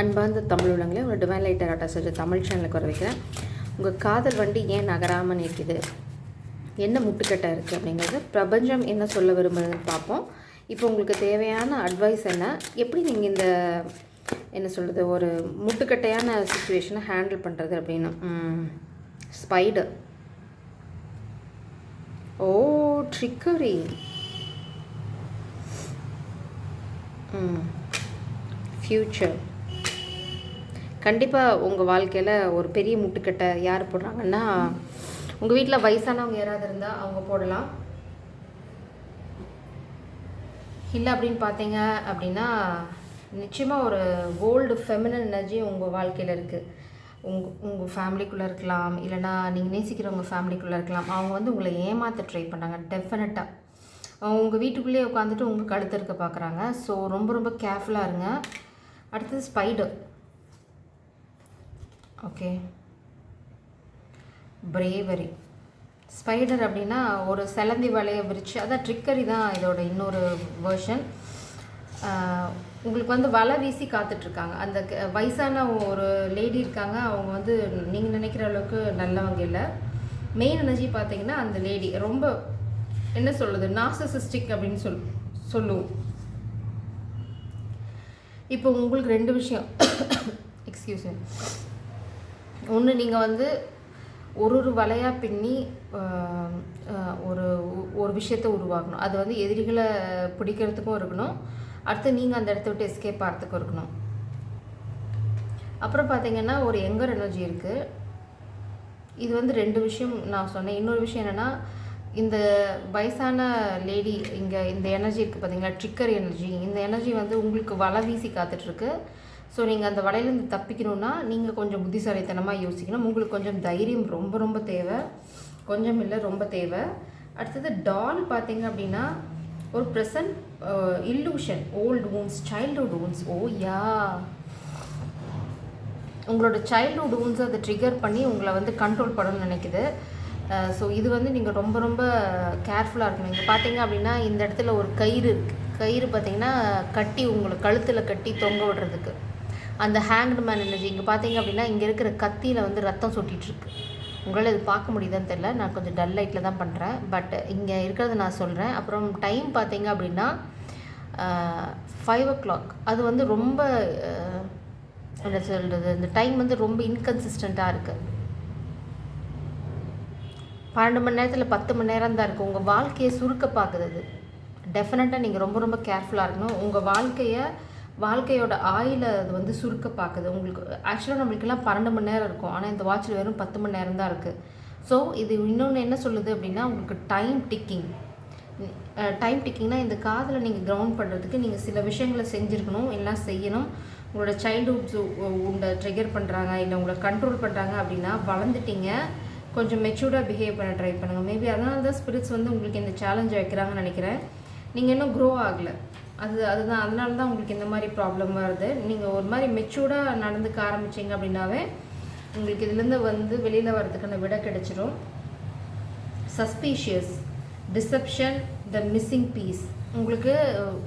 அன்பார்ந்த தமிழ் உள்ளங்களே, ஒரு டிவைன் லைட் டாரா சர்ஜர் தமிழ் சேனலுக்கு வர வைக்கிறேன். உங்கள் காதல் வண்டி ஏன் நகராமல் நிற்கிது, என்ன முட்டுக்கட்டை இருக்குது அப்படிங்கிறது பிரபஞ்சம் என்ன சொல்ல விரும்புதுன்னு பார்ப்போம். இப்போ உங்களுக்கு தேவையான அட்வைஸ் என்ன, எப்படி நீங்கள் இந்த என்ன சொல்கிறது ஒரு முட்டுக்கட்டையான சுச்சுவேஷனை ஹேண்டில் பண்ணுறது அப்படின்னு. ஸ்பைடர். ஓ, ட்ரிக்கரி. ஃப்யூச்சர். கண்டிப்பாக உங்கள் வாழ்க்கையில் ஒரு பெரிய முட்டுக்கட்டை யார் போடுறாங்கன்னா, உங்கள் வீட்டில் வயசானவங்க யாராவது இருந்தால் அவங்க போடலாம். இல்லை அப்படின்னு பார்த்தீங்க அப்படின்னா, நிச்சயமாக ஒரு ஓல்டு ஃபெமினன் எனர்ஜி உங்கள் வாழ்க்கையில் இருக்குது. உங்கள் ஃபேமிலிக்குள்ளே இருக்கலாம், இல்லைனா நீங்கள் நேசிக்கிறவங்க ஃபேமிலிக்குள்ளே இருக்கலாம். அவங்க வந்து உங்களை ஏமாற்ற ட்ரை பண்ணாங்க. டெஃபினட்டாக உங்கள் வீட்டுக்குள்ளேயே உட்காந்துட்டு உங்கள் கழுத்து இருக்க பார்க்குறாங்க. ஸோ ரொம்ப ரொம்ப கேர்ஃபுல்லாக இருங்க. அடுத்தது ஸ்பைடர். Okay, bravery. ஸ்பைடர் அப்படின்னா ஒரு சிலந்தி வலையை விரிச்சு, அதான் ட்ரிக்கரி தான் இதோட இன்னொரு வேர்ஷன். உங்களுக்கு வந்து வலை வீசி காத்துட்ருக்காங்க. அந்த வயசான ஒரு லேடி இருக்காங்க. அவங்க வந்து நீங்கள் நினைக்கிற அளவுக்கு நல்லவங்க இல்லை. மெயின் எனர்ஜி பார்த்தீங்கன்னா அந்த லேடி ரொம்ப என்ன சொல்கிறது, நார்சிசிஸ்டிக் அப்படின்னு சொல்லுவோம். இப்போ உங்களுக்கு ரெண்டு விஷயம் எக்ஸ்கியூஸ் மீ. ஒன்று, நீங்கள் வந்து ஒரு வலையாக பின்னி ஒரு விஷயத்தை உருவாக்கணும். அது வந்து எதிரிகளை பிடிக்கிறதுக்கும் இருக்கணும், அடுத்து நீங்கள் அந்த இடத்த விட்டு எஸ்கேப் ஆகிறதுக்கும் இருக்கணும். அப்புறம் பார்த்தீங்கன்னா ஒரு யங்கர் எனர்ஜி இருக்குது. இது வந்து ரெண்டு விஷயம் நான் சொன்னேன். இன்னொரு விஷயம் என்னென்னா, இந்த வயசான லேடி இங்கே இந்த எனர்ஜி இருக்குது பார்த்தீங்களா, ட்ரிக்கர் எனர்ஜி. இந்த எனர்ஜி வந்து உங்களுக்கு வலை வீசி காத்துட்ருக்கு. ஸோ நீங்கள் அந்த வலையிலேருந்து தப்பிக்கணுன்னா நீங்கள் கொஞ்சம் புத்திசாலித்தனமாக யோசிக்கணும். உங்களுக்கு கொஞ்சம் தைரியம் ரொம்ப ரொம்ப தேவை, கொஞ்சம் இல்லை ரொம்ப தேவை. அடுத்தது டால் பார்த்தீங்க அப்படின்னா ஒரு present illusion, old wounds, childhood wounds. Oh yeah, உங்களோட சைல்டுஹுட் வூன்ஸை அதை ட்ரிகர் பண்ணி உங்களை வந்து கண்ட்ரோல் பண்ணணும்னு நினைக்குது. ஸோ இது வந்து நீங்கள் ரொம்ப ரொம்ப கேர்ஃபுல்லாக இருக்கணும். இங்கே பார்த்தீங்க அப்படின்னா இந்த இடத்துல ஒரு கயிறு இருக்குது. கயிறு பார்த்தீங்கன்னா கட்டி உங்களை கழுத்தில் கட்டி தொங்க விடுறதுக்கு, அந்த ஹேங்க்டு மேன் எனர்ஜி. இங்கே பார்த்தீங்க அப்படின்னா இங்கே இருக்கிற கத்தியில் வந்து ரத்தம் சொட்டிகிட்ருக்கு. உங்களால் இது பார்க்க முடியுதான்னு தெரியல, நான் கொஞ்சம் டல் லைட்டில் தான் பண்ணுறேன், பட் இங்கே இருக்கிறத நான் சொல்கிறேன். அப்புறம் டைம் பார்த்தீங்க அப்படின்னா 5 o'clock. அது வந்து ரொம்ப என்ன சொல்கிறது, இந்த டைம் வந்து ரொம்ப இன்கன்சிஸ்டண்ட்டாக இருக்குது. 12 மணி நேரத்தில் 10 மணி நேரம் தான் இருக்குது. உங்கள் வாழ்க்கையை சுருக்க பார்க்குது. அது டெஃபினட்டாக நீங்கள் ரொம்ப ரொம்ப கேர்ஃபுல்லாக இருக்கணும். உங்கள் வாழ்க்கையோட ஆயிலை அது வந்து சுருக்க பார்க்குது. உங்களுக்கு ஆக்சுவலாக நம்மளுக்கெல்லாம் 12 மணி நேரம் இருக்கும், ஆனால் இந்த வாட்சில் வெறும் 10 மணி நேரம் தான் இருக்குது. ஸோ இது இன்னொன்று என்ன சொல்லுது அப்படின்னா, உங்களுக்கு டைம் டிக்கிங்னா இந்த காதலை நீங்கள் கிரவுண்ட் பண்ணுறதுக்கு நீங்கள் சில விஷயங்களை செஞ்சுருக்கணும், எல்லாம் செய்யணும். உங்களோட சைல்டுஹுட்ஸ் உங்களை ட்ரிகர் பண்ணுறாங்க, இல்லை உங்களை கண்ட்ரோல் பண்ணுறாங்க அப்படின்னா வளர்ந்துட்டீங்க, கொஞ்சம் மெச்சூர்டாக பிஹேவ் பண்ண ட்ரை பண்ணுங்கள். மேபி அதனால தான் ஸ்பிரிட்ஸ் வந்து உங்களுக்கு இந்த சேலஞ்சை வைக்கிறாங்கன்னு நினைக்கிறேன். நீங்கள் இன்னும் க்ரோ ஆகலை, அதுதான் அதனால தான் உங்களுக்கு இந்த மாதிரி ப்ராப்ளம் வருது. நீங்கள் ஒரு மாதிரி மெச்சூர்டாக நடந்துக்க ஆரம்பிச்சிங்க அப்படின்னாவே உங்களுக்கு இதுலேருந்து வந்து வெளியில் வர்றதுக்கான விடை கிடைச்சிடும். Suspicious, deception, the missing piece. உங்களுக்கு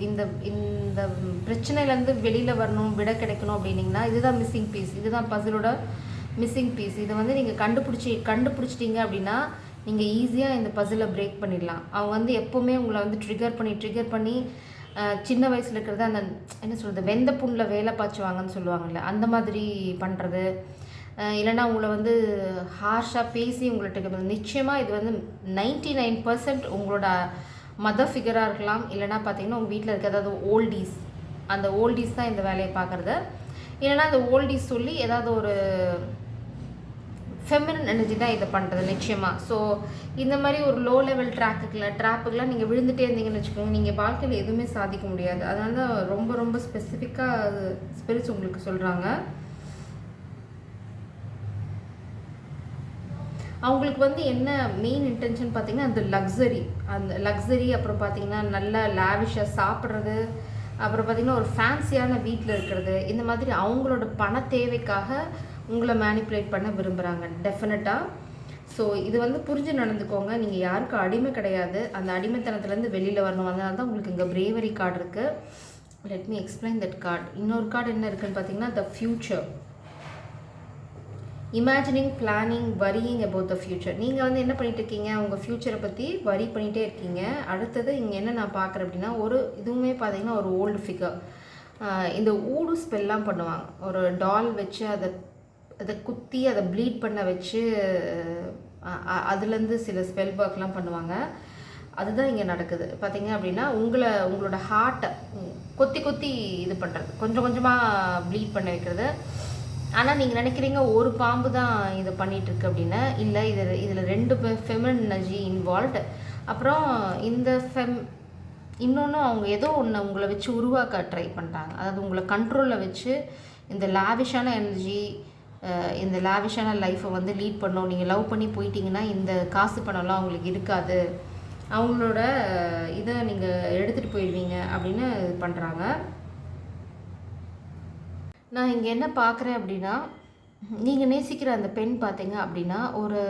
இந்த இந்த பிரச்சனையிலேருந்து வெளியில் வரணும், விடை கிடைக்கணும் அப்படின்னிங்கன்னா இதுதான் மிஸ்ஸிங் பீஸ், இதுதான் பசிலோட மிஸ்ஸிங் பீஸ். இதை வந்து நீங்கள் கண்டுபிடிச்சிட்டிங்க அப்படின்னா நீங்கள் ஈஸியாக இந்த பசிலை பிரேக் பண்ணிடலாம். அவங்க வந்து எப்போவுமே உங்களை வந்து ட்ரிகர் பண்ணி சின்ன வயசில் இருக்கிறத அந்த என்ன சொல்கிறது, வெந்த புண்ணில் வேலை பாய்ச்சுவாங்கன்னு சொல்லுவாங்கள்ல, அந்த மாதிரி பண்ணுறது, இல்லைனா உங்களை வந்து ஹார்ஷாக பேசி உங்கள்கிட்ட. நிச்சயமாக இது வந்து 99% உங்களோட மதர் ஃபிகராக இருக்கலாம், இல்லைனா பார்த்தீங்கன்னா உங்கள் வீட்டில் இருக்க ஏதாவது ஓல்டீஸ், அந்த ஓல்டீஸ் தான் இந்த வேலையை பார்க்குறது. இல்லைனா அந்த ஓல்டீஸ் சொல்லி ஏதாவது ஒரு ஃபெமினன் எனர்ஜி தான் இதை பண்ணுறது நிச்சயமாக. ஸோ இந்த மாதிரி ஒரு லோ லெவல் ட்ராப்புக்கெலாம் நீங்கள் விழுந்துகிட்டே இருந்தீங்கன்னு வச்சுக்கோங்க, நீங்கள் வாழ்க்கையில் எதுவுமே சாதிக்க முடியாது. அதனால தான் ரொம்ப ரொம்ப ஸ்பெசிஃபிக்காக ஸ்பிரிட்ஸ் உங்களுக்கு சொல்கிறாங்க. அவங்களுக்கு வந்து என்ன மெயின் இன்டென்ஷன் பார்த்தீங்கன்னா அந்த லக்ஸரி, அப்புறம் பார்த்தீங்கன்னா நல்ல லாவிஷாக சாப்பிட்றது, அப்புறம் பார்த்தீங்கன்னா ஒரு ஃபேன்சியான வீட்டில் இருக்கிறது, இந்த மாதிரி அவங்களோட பண தேவைக்காக உங்களை மேனிப்புலேட் பண்ண விரும்புகிறாங்க டெஃபினட்டாக. ஸோ இது வந்து புரிஞ்சு நடந்துக்கோங்க. நீங்கள் யாருக்கும் அடிமை கிடையாது. அந்த அடிமைத்தனத்துலேருந்து வெளியில் வரணும். அதனால தான் உங்களுக்கு இங்கே பிரேவரி கார்டு இருக்குது. Let me explain that card. இன்னொரு கார்டு என்ன இருக்குன்னு பார்த்தீங்கன்னா the future. Imagining, planning, worrying about the future. நீங்கள் வந்து என்ன பண்ணிட்டு இருக்கீங்க, உங்கள் ஃப்யூச்சரை பற்றி வரி பண்ணிகிட்டே இருக்கீங்க. அடுத்தது இங்கே என்ன நான் பார்க்குறேன் அப்படின்னா, இதுவுமே பார்த்தீங்கன்னா ஒரு ஓல்டு ஃபிகர். இந்த ஊடு ஸ்பெல்லாம் பண்ணுவாங்க. ஒரு டால் வச்சு அதை குத்தி அதை ப்ளீட் பண்ண வச்சு அதுலேருந்து சில ஸ்பெல் ஒர்க்லாம் பண்ணுவாங்க. அதுதான் இங்கே நடக்குது. பார்த்தீங்க அப்படின்னா உங்களோட ஹார்ட்டை கொத்தி இது பண்ணுறது, கொஞ்சம் கொஞ்சமாக ப்ளீட் பண்ண வைக்கிறது. ஆனால் நீங்கள் நினைக்கிறீங்க ஒரு பாம்பு தான் இதை பண்ணிகிட்ருக்கு அப்படின்னு. இல்லை, இதில் 2 ஃபெமினின் எனர்ஜி இன்வால்வ்டு. அப்புறம் இன்னொன்று அவங்க ஏதோ ஒன்று உங்களை வச்சு உருவாக்க ட்ரை பண்ணுறாங்க. அதாவது உங்களை கண்ட்ரோலில் வச்சு இந்த லாவிஷான எனர்ஜி, இந்த லாவிஷான லைஃப்பை வந்து லீட் பண்ணோம். நீங்கள் லவ் பண்ணி போயிட்டீங்கன்னா இந்த காசு பணம்லாம் அவங்களுக்கு இருக்காது, அவங்களோட இதை நீங்கள் எடுத்துகிட்டு போயிடுவீங்க அப்படின்னு இது பண்ணுறாங்க. நான் இங்கே என்ன பார்க்குறேன் அப்படின்னா, நீங்கள் நேசிக்கிற அந்த பெண் பார்த்தீங்க அப்படின்னா ஒரு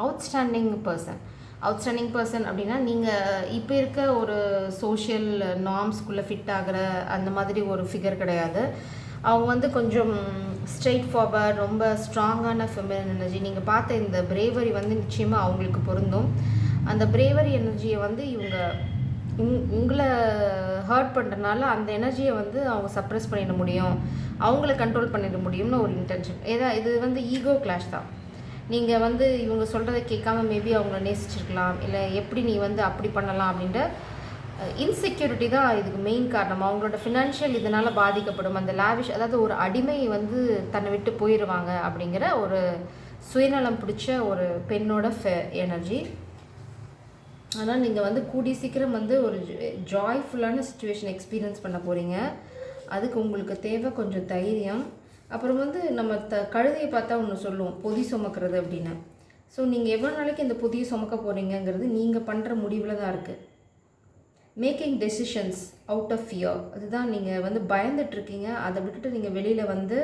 அவுட்ஸ்டாண்டிங் பர்சன் அப்படின்னா, நீங்கள் இப்போ இருக்க ஒரு சோஷியல் நார்ம்ஸ்குள்ளே ஃபிட் ஆகிற அந்த மாதிரி ஒரு ஃபிகர் கிடையாது. அவங்க வந்து கொஞ்சம் ஸ்ட்ரெயிட் ஃபார்வர்ட், ரொம்ப ஸ்ட்ராங்கான ஃபெமினின் எனர்ஜி. நீங்கள் பார்த்த இந்த பிரேவரி வந்து நிச்சயமாக அவங்களுக்கு பொருந்தும். அந்த பிரேவரி எனர்ஜியை வந்து உங்களை ஹர்ட் பண்ணுறதுனால அந்த எனர்ஜியை வந்து அவங்க சப்ரெஸ் பண்ணிட முடியும், அவங்கள கண்ட்ரோல் பண்ணிட முடியும்னு ஒரு இன்டென்ஷன். இது வந்து ஈகோ கிளாஷ் தான். நீங்கள் வந்து இவங்க சொல்கிறத கேட்காம மேபி அவங்கள நேசிச்சிருக்கலாம், இல்லை எப்படி நீ வந்து அப்படி பண்ணலாம் அப்படின்ற இன்செக்யூரிட்டி தான் இதுக்கு மெயின் காரணம். அவங்களோட ஃபினான்ஷியல் இதனால் பாதிக்கப்படும். அந்த லாவிஷ், அதாவது ஒரு அடிமை வந்து தன்னை விட்டு போயிடுவாங்க அப்படிங்கிற ஒரு சுயநலம் பிடிச்ச ஒரு பெண்ணோட எனர்ஜி. ஆனால் நீங்கள் வந்து கூடிய சீக்கிரம் வந்து ஒரு ஜாய்ஃபுல்லான சுச்சுவேஷன் எக்ஸ்பீரியன்ஸ் பண்ண போகிறீங்க. அதுக்கு உங்களுக்கு தேவை கொஞ்சம் தைரியம். அப்புறம் வந்து நம்ம கழுதையை பார்த்தா ஒன்று சொல்லுவோம், பொதி சுமக்கிறது அப்படின்னு. ஸோ நீங்கள் எவ்வளோ நாளைக்கு இந்த பொதியை சுமக்க போகிறீங்கிறது நீங்கள் பண்ணுற முடிவில் தான் இருக்குது. Making decisions out of fear, அதுதான். நீங்கள் வந்து பயந்துட்டுருக்கீங்க, அதை விட்டுட்டு நீங்கள் வெளியில் வந்து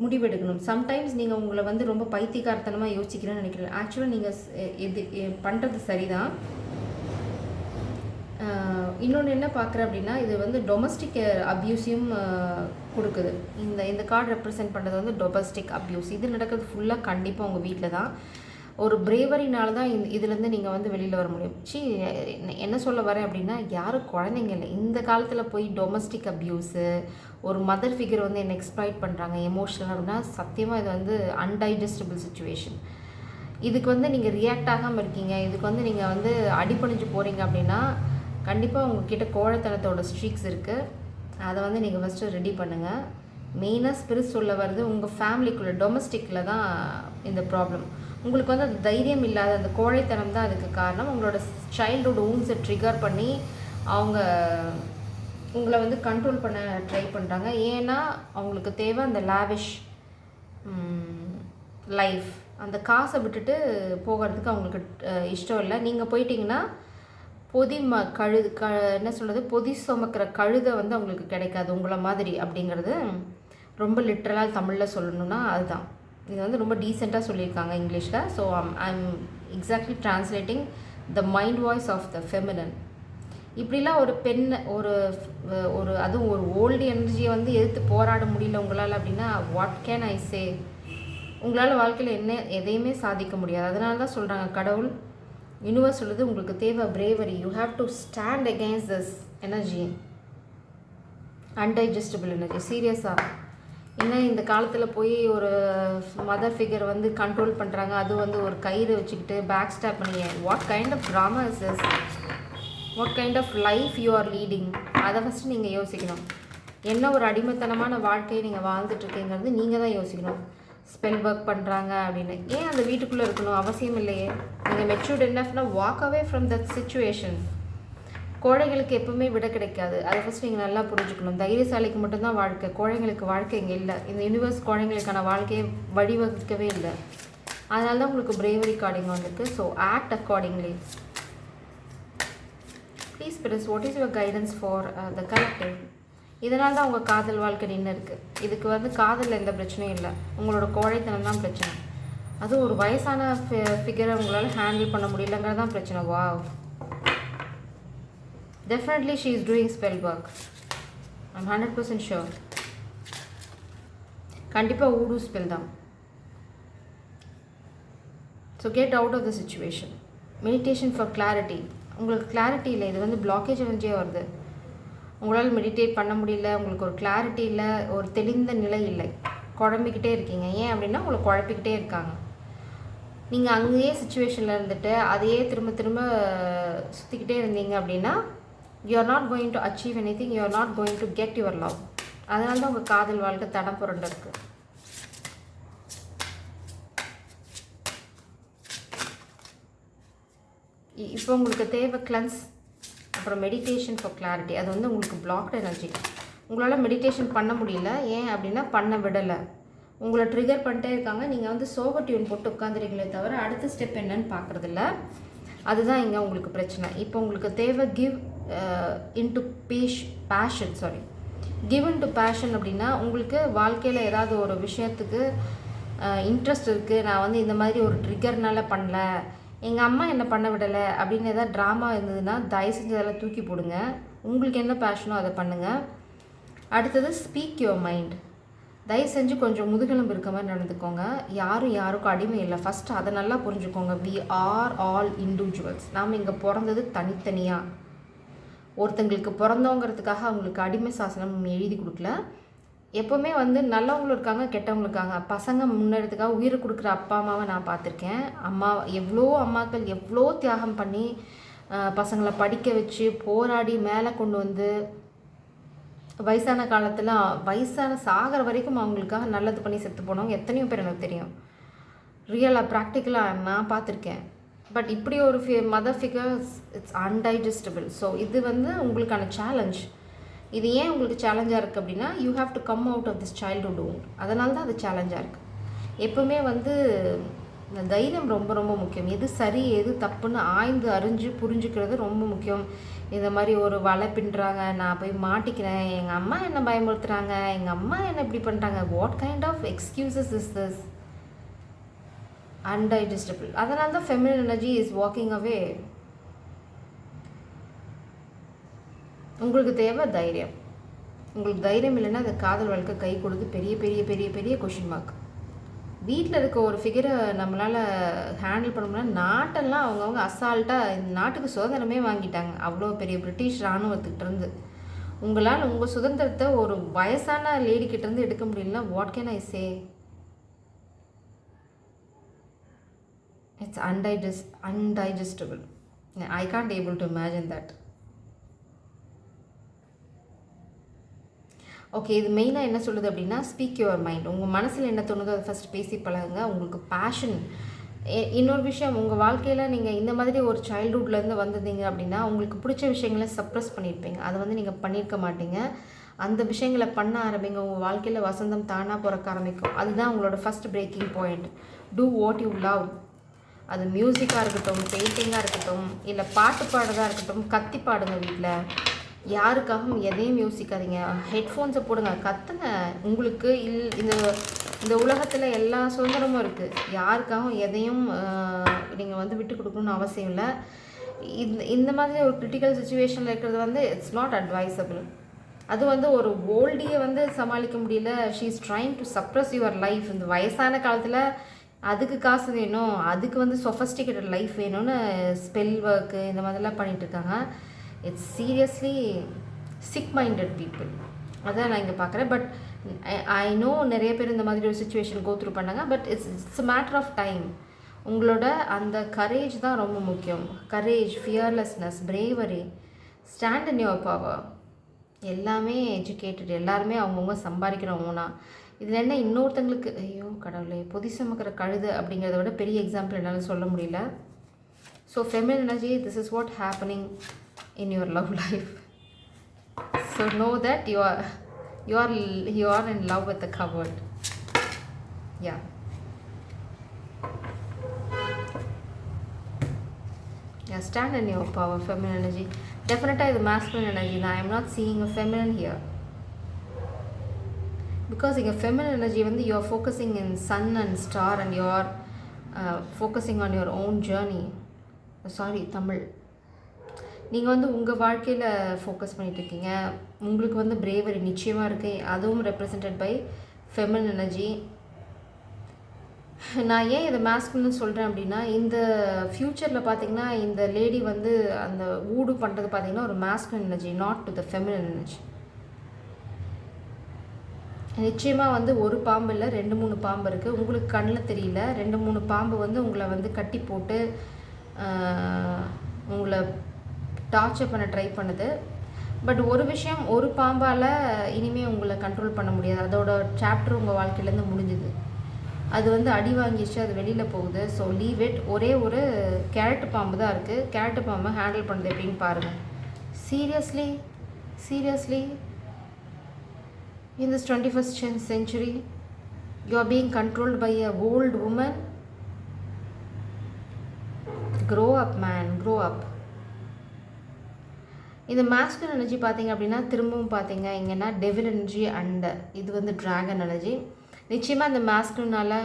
முடிவெடுக்கணும். சம்டைம்ஸ் நீங்கள் உங்களை வந்து ரொம்ப பைத்தியக்காரத்தனமாக யோசிக்கிறேன்னு நினைக்கிறேன். ஆக்சுவலாக நீங்கள் பண்ணுறது சரிதான். இன்னொன்று என்ன பார்க்குறேன் அப்படின்னா, இது வந்து டொமஸ்டிக் அப்யூஸையும் கொடுக்குது. இந்த கார்டு ரெப்ரசென்ட் பண்ணுறது வந்து டொமஸ்டிக் அப்யூஸ். இது நடக்கிறது ஃபுல்லாக கண்டிப்பாக உங்கள் வீட்டில் தான். ஒரு பிரேவரினால தான் இதுலேருந்து நீங்கள் வந்து வெளியில் வர முடியும். என்ன சொல்ல வரேன் அப்படின்னா, யாரும் குழந்தைங்க இல்லை. இந்த காலத்தில் போய் டொமஸ்டிக் அப்யூஸு, ஒரு மதர் ஃபிகர் வந்து என்னை எக்ஸ்ப்ளாய்ட் பண்ணுறாங்க எமோஷ்னல் அப்படின்னா, சத்தியமாக இது வந்து அன்டைஜஸ்டபிள் சுச்சுவேஷன். இதுக்கு வந்து நீங்கள் ரியாக்ட் ஆகாமல் இருக்கீங்க, இதுக்கு வந்து நீங்கள் வந்து அடிபணிஞ்சு போகிறீங்க அப்படின்னா, கண்டிப்பாக உங்ககிட்ட கோழைத்தனத்தோட ஸ்ட்ரீக்ஸ் இருக்குது. அதை வந்து நீங்கள் ஃபஸ்ட்டு ரெடி பண்ணுங்கள். மெயினாக ஸ்பிரிட் சொல்ல வருது, உங்கள் ஃபேமிலிக்குள்ளே டொமஸ்டிக்கில் தான் இந்த ப்ராப்ளம். உங்களுக்கு வந்து அந்த தைரியம் இல்லாத அந்த கோழைத்தனம் தான் அதுக்கு காரணம். உங்களோட சைல்டுஹுட் ஊன்ஸை ட்ரிகர் பண்ணி அவங்க உங்களை வந்து கண்ட்ரோல் பண்ண ட்ரை பண்ணுறாங்க. ஏன்னா அவங்களுக்கு தேவை அந்த லாவிஷ் லைஃப். அந்த காசை விட்டுட்டு போகிறதுக்கு அவங்களுக்கு இஷ்டம் இல்லை. நீங்கள் போயிட்டீங்கன்னா என்ன சொல்கிறது, பொதி சுமக்கிற கழுதை வந்து அவங்களுக்கு கிடைக்காது உங்களை மாதிரி அப்படிங்கிறது ரொம்ப லிட்ரலாக தமிழில் சொல்லணும்னா அதுதான். இது வந்து ரொம்ப டீசெண்டாக சொல்லியிருக்காங்க இங்கிலீஷில். So I'm exactly translating the mind voice of the feminine. இப்படிலாம் ஒரு பெண் அதுவும் ஒரு ஓல்டு எனர்ஜியை வந்து எதிர்த்து போராட முடியல உங்களால் அப்படின்னா, வாட் கேன் ஐ சே? உங்களால் வாழ்க்கையில் எதையுமே சாதிக்க முடியாது. அதனால தான் சொல்கிறாங்க கடவுள், யூனிவர்ஸ் சொல்லுது, உங்களுக்கு தேவை bravery. You have to stand against this energy, undigestable energy. சீரியஸாக இன்னும் இந்த காலத்தில் போய் ஒரு மதர் ஃபிகர் வந்து கண்ட்ரோல் பண்ணுறாங்க, அது வந்து ஒரு கயிறு வச்சுக்கிட்டு பேக் ஸ்டாப் பண்ணி, what kind of drama is this? What kind of life you are leading? அதை ஃபஸ்ட்டு நீங்கள் யோசிக்கணும். என்ன ஒரு அடிமைத்தனமான வாழ்க்கையை நீங்கள் வாழ்ந்துட்டுருக்கீங்கிறது நீங்கள் தான் யோசிக்கணும். ஸ்பெல் ஒர்க் பண்ணுறாங்க அப்படின்னு ஏன் அந்த வீட்டுக்குள்ளே இருக்கணும்? அவசியம் இல்லையே. நீங்கள் மெச்சூர்ட் என்னஃப்னா walk away from that situation. கோழைகளுக்கு எப்பவுமே விட கிடைக்காது. அதை ஃபஸ்ட் நீங்கள் நல்லா புரிஞ்சுக்கணும். தைரியசாலிக்கு மட்டும்தான் வாழ்க்கை, கோழைங்களுக்கு வாழ்க்கை இங்கே இல்லை. இந்த யூனிவர்ஸ் கோழைங்களுக்கான வாழ்க்கையை வழிவகுக்கவே இல்லை. அதனால தான் உங்களுக்கு பிரேவரி கார்டிங் வந்திருக்கு. So act accordingly. Please spirits, what is your guidance for the collective? இதனால தான் உங்கள் காதல் வாழ்க்கை நின்று இருக்குது. இதுக்கு வந்து காதலில் எந்த பிரச்சனையும் இல்லை, உங்களோட கோழைத்தனம் தான் பிரச்சனை. அதுவும் ஒரு வயசான ஃபிகரை உங்களால் ஹேண்டில் பண்ண முடியலங்கிறது தான் பிரச்சனை. வா, Definitely she is doing spell work. I'm 100% sure. கண்டிப்பாக ஊடு ஸ்பெல் தான். So get out of the situation. Meditation for clarity. உங்களுக்கு கிளாரிட்டி இல்லை, இது வந்து பிளாக்கேஜ் எனர்ஜியாக வருது. உங்களால் மெடிடேட் பண்ண முடியல, உங்களுக்கு ஒரு கிளாரிட்டி இல்லை, ஒரு தெளிந்த நிலை இல்லை, குழம்பிக்கிட்டே இருக்கீங்க. ஏன் அப்படின்னா உங்களை குழப்பிக்கிட்டே இருக்காங்க. நீங்கள் அங்கேயே சுச்சுவேஷனில் இருந்துட்டு அதையே திரும்ப திரும்ப சுற்றிக்கிட்டே இருந்தீங்க அப்படின்னா you are not going to achieve any thing, you are not going to get your love. அதனால தான் உங்கள் காதல் வாழ்க்கை தடம் புரண்டு இருக்குது. இப்போ உங்களுக்கு தேவை கிளன்ஸ், அப்புறம் மெடிடேஷன் ஃபார் கிளாரிட்டி. அது வந்து உங்களுக்கு பிளாக்டு எனர்ஜி. உங்களால் மெடிடேஷன் பண்ண முடியல, ஏன் அப்படின்னா பண்ண விடலை, உங்களை ட்ரிகர் பண்ணிட்டே இருக்காங்க. நீங்கள் வந்து சோக டியூன் போட்டு உட்காந்துருக்கீங்களே தவிர அடுத்த ஸ்டெப் என்னன்னு பார்க்குறதில்ல. அதுதான் இங்கே உங்களுக்கு பிரச்சனை. இப்போ உங்களுக்கு தேவை give into passion give into passion அப்படின்னா உங்களுக்கு வாழ்க்கையில் ஏதாவது ஒரு விஷயத்துக்கு இன்ட்ரெஸ்ட் இருக்குது. நான் வந்து இந்த மாதிரி ஒரு ட்ரிகர்னால பண்ணல, எங்கள் அம்மா என்ன பண்ண விடலை அப்படின்னு ஏதாவது ட்ராமா இருந்ததுன்னா தயவு செஞ்சு அதெல்லாம் தூக்கி போடுங்க. உங்களுக்கு என்ன பேஷனோ அதை பண்ணுங்கள். அடுத்தது ஸ்பீக் யுவர் மைண்ட். தயவு செஞ்சு கொஞ்சம் முதுகெலும்பு இருக்க மாதிரி நடந்துக்கோங்க. யாரும் யாருக்கும் அடிமை இல்லை. ஃபஸ்ட்டு அதை நல்லா புரிஞ்சுக்கோங்க. We are all individuals. நாம் இங்கே பிறந்தது தனித்தனியாக. ஒருத்தங்களுக்கு பிறந்தவங்கிறதுக்காக அவங்களுக்கு அடிமை சாசனம் எழுதி கொடுக்கல. எப்போவுமே வந்து நல்லவங்களும் இருக்காங்க, கெட்டவங்களும் இருக்காங்க. பசங்க முன்னெடுத்துக்காக உயிரை கொடுக்குற அப்பா அம்மாவை நான் பார்த்துருக்கேன். எவ்வளோ அம்மாக்கள் எவ்வளோ தியாகம் பண்ணி பசங்களை படிக்க வச்சு போராடி மேலே கொண்டு வந்து வயசான காலத்தில் சாகிற வரைக்கும் அவங்களுக்காக நல்லது பண்ணி செத்து போனவங்க எத்தனையோ பேர் எனக்கு தெரியும். ரியலாக ப்ராக்டிக்கலாக நான் பார்த்துருக்கேன். பட் இப்படி ஒரு மதர் ஃபிகர்ஸ் இட்ஸ் அன்டைஜஸ்டபிள். ஸோ இது வந்து உங்களுக்கான சேலஞ்ச். இது ஏன் உங்களுக்கு சேலஞ்சாக இருக்குது அப்படின்னா you have to come out of this childhood wound. அதனால தான் அது சேலஞ்சாக இருக்குது. எப்போவுமே வந்து இந்த தைரியம் ரொம்ப ரொம்ப முக்கியம். எது சரி எது தப்புன்னு ஆய்ந்து அறிஞ்சு புரிஞ்சுக்கிறது ரொம்ப முக்கியம். இந்த மாதிரி ஒரு வலை பின்னுறாங்க, நான் போய் மாட்டிக்கிறேன், எங்கள் அம்மா என்ன பயமுறுத்துறாங்க, எங்கள் அம்மா என்ன இப்படி பண்ணுறாங்க, what kind of excuses is this? Undigestable. அதனால தான் feminine energy is walking away. உங்களுக்கு தேவை தைரியம். உங்களுக்கு தைரியம் இல்லைன்னா அந்த காதல் வாழ்க்கை கை கொடுத்து பெரிய பெரிய பெரிய பெரிய கொஷின் மார்க். வீட்டில் இருக்க ஒரு ஃபிகரை நம்மளால் ஹேண்டில் பண்ண முடியாது. நாட்டெல்லாம் அவங்கவுங்க அசால்ட்டாக இந்த நாட்டுக்கு சுதந்திரமே வாங்கிட்டாங்க. அவ்வளோ பெரிய பிரிட்டிஷ் இராணுவத்துக்கிட்டேருந்து உங்களால் உங்கள் சுதந்திரத்தை ஒரு வயசான லேடிக்கிட்டேருந்து எடுக்க முடியலன்னா what can I say? It's undigestible. I can't able to imagine that. Okay, இது மெயினாக என்ன சொல்லுது அப்படின்னா ஸ்பீக் யுவர் மைண்ட். உங்கள் மனசில் என்ன தோணுதோ அதை ஃபஸ்ட் பேசி பழகுங்க. உங்களுக்கு பேஷன். இன்னொரு விஷயம், உங்கள் வாழ்க்கையில் நீங்கள் இந்த மாதிரி ஒரு சைல்ட்ஹுட்லேருந்து வந்ததீங்க அப்படின்னா உங்களுக்கு பிடிச்ச விஷயங்களை சப்ரெஸ் பண்ணியிருப்பீங்க. அதை வந்து நீங்கள் பண்ணியிருக்க மாட்டீங்க. அந்த விஷயங்களை பண்ண ஆரம்பிங்க. உங்கள் வாழ்க்கையில் வசந்தம் தானாக பிறக்க ஆரம்பிக்கும். அதுதான் உங்களோட first breaking point. Do what you love. அது மியூசிக்காக இருக்கட்டும், பெயிண்டிங்காக இருக்கட்டும், இல்லை பாட்டு பாடுறதா இருக்கட்டும், கத்தி பாடுங்க. வீட்டில் யாருக்காகவும் எதையும் யோசிக்காதீங்க. ஹெட்ஃபோன்ஸை போடுங்க, கத்துங்க. உங்களுக்கு இந்த உலகத்தில் எல்லா சுதந்திரமும் இருக்குது. யாருக்காகவும் எதையும் நீங்கள் வந்து விட்டு கொடுக்கணும்னு அவசியம் இல்லை. இந்த மாதிரி ஒரு கிரிட்டிக்கல் சுச்சுவேஷனில் இருக்கிறது வந்து இட்ஸ் நாட் அட்வைசபிள். அது வந்து ஒரு ஓல்டியை வந்து சமாளிக்க முடியல. She is trying to suppress your life. இந்த வயசான காலத்தில் அதுக்கு காசு வேணும், அதுக்கு வந்து சொஃபஸ்டிகேட்டட் லைஃப் வேணும்னு ஸ்பெல் ஒர்க்கு இந்த மாதிரிலாம் பண்ணிகிட்ருக்காங்க. It's seriously sick minded people. அதான் நான் இங்கே பார்க்குறேன். பட் ஐ நோ நிறைய பேர் இந்த மாதிரி ஒரு சுச்சுவேஷன் கோ த்ரூ பண்ணாங்க. But it's a matter of time. உங்களோட அந்த கரேஜ் தான் ரொம்ப முக்கியம். Courage, fearlessness, bravery, stand in your power. எல்லாமே எஜுகேட்டட், எல்லாருமே அவங்கவுங்க சம்பாதிக்கிறவங்கன்னா இதில் என்ன இன்னொருத்தங்களுக்கு ஐயோ கடவுளே பொதி சுமக்கிற கழுது அப்படிங்கிறத விட பெரிய எக்ஸாம்பிள் என்னால் சொல்ல முடியல. So feminine energy, this is what happening in your love life. So know that you are in love with the cupboard. Yeah. Stand in your power. Feminine energy definitely is masculine energy. Now I am not seeing a feminine here because in a feminine energy when you are focusing in sun and star and you are focusing on your own journey. Sorry, Tamil. நீங்கள் வந்து உங்கள் வாழ்க்கையில் focus பண்ணிகிட்ருக்கீங்க. உங்களுக்கு வந்து bravery நிச்சயமாக இருக்குது. அதுவும் ரெப்ரசன்டட் பை ஃபெமினின் எனர்ஜி. நான் ஏன் இதை மாஸ்குலின்னு சொல்கிறேன் அப்படின்னா, இந்த ஃப்யூச்சரில் பார்த்தீங்கன்னா இந்த லேடி வந்து அந்த ஊடு பண்ணுறது பார்த்தீங்கன்னா ஒரு masculine energy, not to the feminine energy. நிச்சயமாக வந்து ஒரு பாம்பு இல்லை, 2-3 பாம்பு இருக்குது. உங்களுக்கு கண்ணில் தெரியல. 2-3 பாம்பு வந்து உங்களை வந்து கட்டி போட்டு உங்களை டார்ச்சர் பண்ண ட்ரை பண்ணுது. பட் ஒரு விஷயம், ஒரு பாம்பால் இனிமேல் உங்களை கண்ட்ரோல் பண்ண முடியாது. அதோட சாப்டர் உங்கள் வாழ்க்கையிலேருந்து முடிஞ்சுது. அது வந்து அடி வாங்கிடுச்சு, அது வெளியில் போகுது. So leave it. ஒரே ஒரு கேரட் பாம்பு தான் இருக்குது. கேரட் பாம்பை ஹேண்டில் பண்ணுறது எப்படின்னு பாருங்கள். Seriously in this 21st century you are being controlled by a old woman. Grow up man, grow up. இந்த மாஸ்குலின் எனர்ஜி பார்த்தீங்க அப்படின்னா திரும்பவும் பார்த்தீங்க இங்கன்னா டெவில் எனர்ஜி அண்ட் இது வந்து டிராகன் எனர்ஜி. நிச்சயமாக இந்த மாஸ்குலினால்